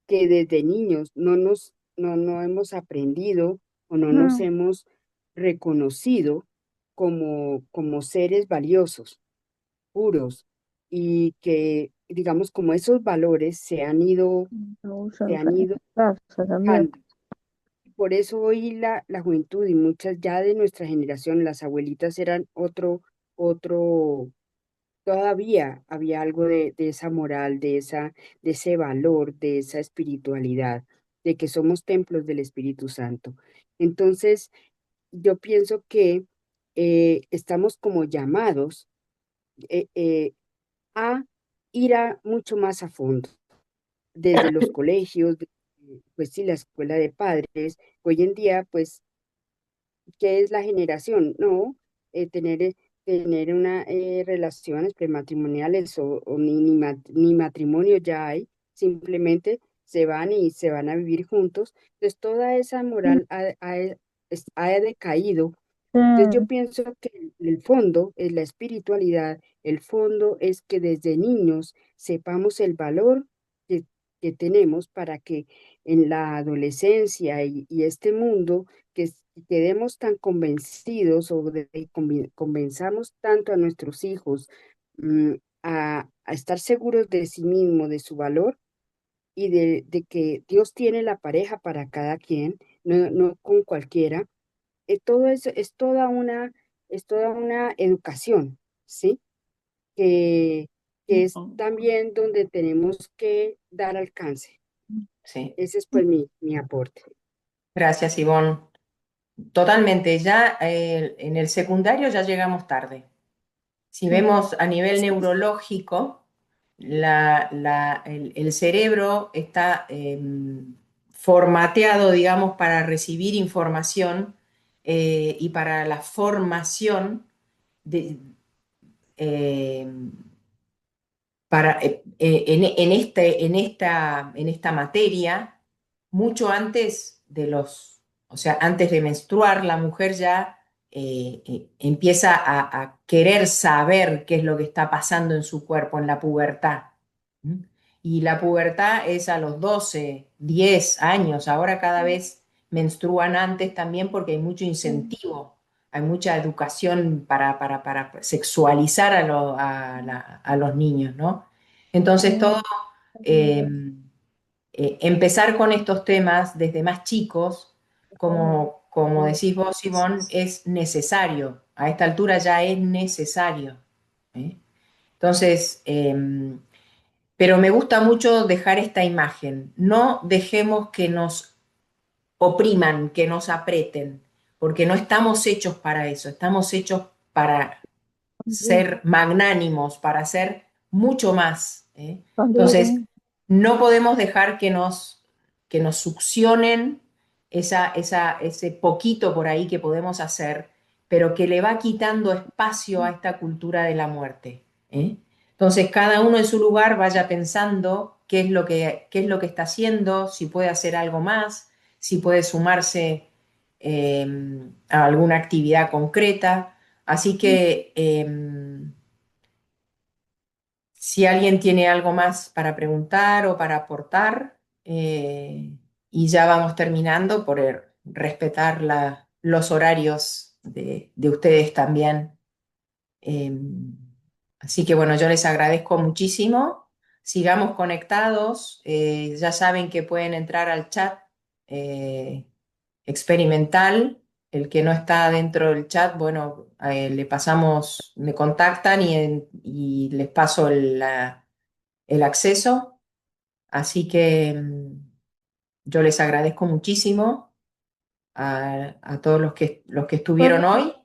que desde niños no hemos aprendido o no nos mm, hemos reconocido como seres valiosos, puros, y que, digamos, como esos valores lo se usan han ido en casa también. dejando. Por eso hoy la juventud y muchas ya de nuestra generación, las abuelitas eran otro, todavía había algo de esa moral, de ese valor, de esa espiritualidad, de que somos templos del Espíritu Santo. Entonces, yo pienso que estamos como llamados eh, eh, a ir mucho más a fondo, desde los colegios, pues sí, la escuela de padres. Hoy en día, pues ¿qué es la generación? No, tener relaciones prematrimoniales o ni matrimonio ya hay, simplemente se van y se van a vivir juntos. Entonces, toda esa Mm, moral ha decaído. Entonces, yo mm, pienso que el fondo es la espiritualidad, el fondo es que desde niños sepamos el valor que, que tenemos para que en la adolescencia y este mundo quedemos tan convencidos convenzamos tanto a nuestros hijos mm, a estar seguros de sí mismo, de su valor y de que Dios tiene la pareja para cada quien, no con cualquiera. Todo eso es toda una educación, ¿sí? Que, que es también donde tenemos que dar alcance. Sí, Ese es pues mi aporte. gracias, Ivonne. Totalmente, ya en el secundario ya llegamos tarde. Si mm, vemos a nivel neurológico, el cerebro está formateado, digamos, para recibir información y para la formación de, eh, en esta materia, mucho antes de o sea, antes de menstruar, la mujer ya empieza a querer saber qué es lo que está pasando en su cuerpo, en la pubertad. ¿Mm? Y la pubertad es a los 12 10 años. Ahora cada vez menstruan antes también porque hay mucho mm, incentivo, hay mucha educación para sexualizar a los niños, ¿no? Entonces, todo eh, empezar con estos temas desde más chicos como decís vos, Ivonne, es necesario. A esta altura ya es necesario. ¿Eh? Entonces, pero me gusta mucho dejar esta imagen. No dejemos que nos opriman, que nos aprieten, porque no estamos hechos para eso, estamos hechos para También, ser magnánimos, para ser mucho más. ¿Eh? Entonces, también. no podemos dejar que nos succionen ese poquito por ahí que podemos hacer, pero que le va quitando espacio a esta cultura de la muerte. ¿Eh? Entonces, cada uno en su lugar vaya pensando qué es lo que está haciendo, si puede hacer algo más, si puede sumarse a alguna actividad concreta. Así que si alguien tiene algo más para preguntar o para aportar, y ya vamos terminando por respetar los horarios de ustedes también. Así que bueno, yo les agradezco muchísimo. Sigamos conectados. Ya saben que pueden entrar al chat eh, experimental. El que no está dentro del chat, bueno, le pasamos, me contactan y les paso el acceso. Así que yo les agradezco muchísimo a todos los que estuvieron Bueno, hoy. Eh,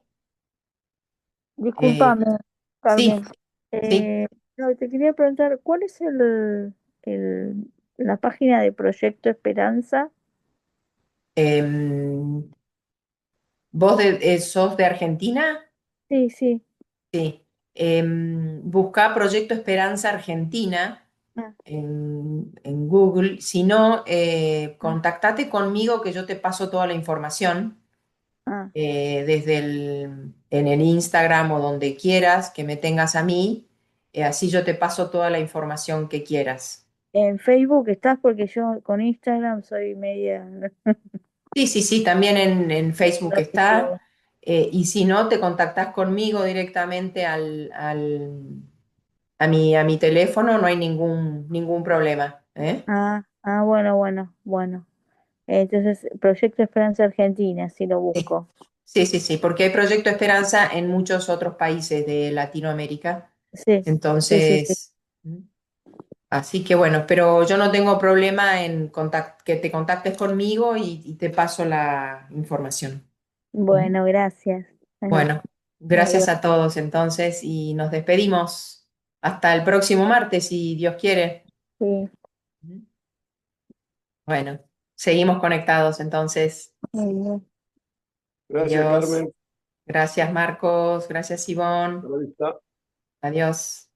discúlpame, sí, Carmen. sí. No, te quería preguntar, ¿cuál es la página de Proyecto Esperanza? Em, sos de Argentina? Sí, sí. Sí. Busca Proyecto Esperanza Argentina Ah, en Google. Si no, ah, contactate conmigo que yo te paso toda la información ah. en el Instagram o donde quieras que me tengas a mí. Así yo te paso toda la información que quieras. En Facebook estás porque yo con Instagram soy media... Sí, sí, sí, también en Facebook no te llevo. está. Y si no, te contactás conmigo directamente a mi teléfono, no hay ningún problema. ¿Eh? Bueno, bueno, bueno. Entonces, Proyecto Esperanza Argentina, si lo Sí, busco. sí, sí, sí, porque hay Proyecto Esperanza en muchos otros países de Latinoamérica. Sí, sí, sí, sí. Entonces, así que bueno, pero yo no tengo problema en que te contactes conmigo y te paso la información. ¿Mm? Bueno, gracias. Bueno, gracias Adiós. a todos entonces y nos despedimos hasta el próximo martes, si Dios quiere. Sí, Bueno, seguimos conectados entonces. adiós. Gracias, Adiós. Carmen. Gracias, Marcos. Gracias, Hasta Ivonne. la vista. Adiós.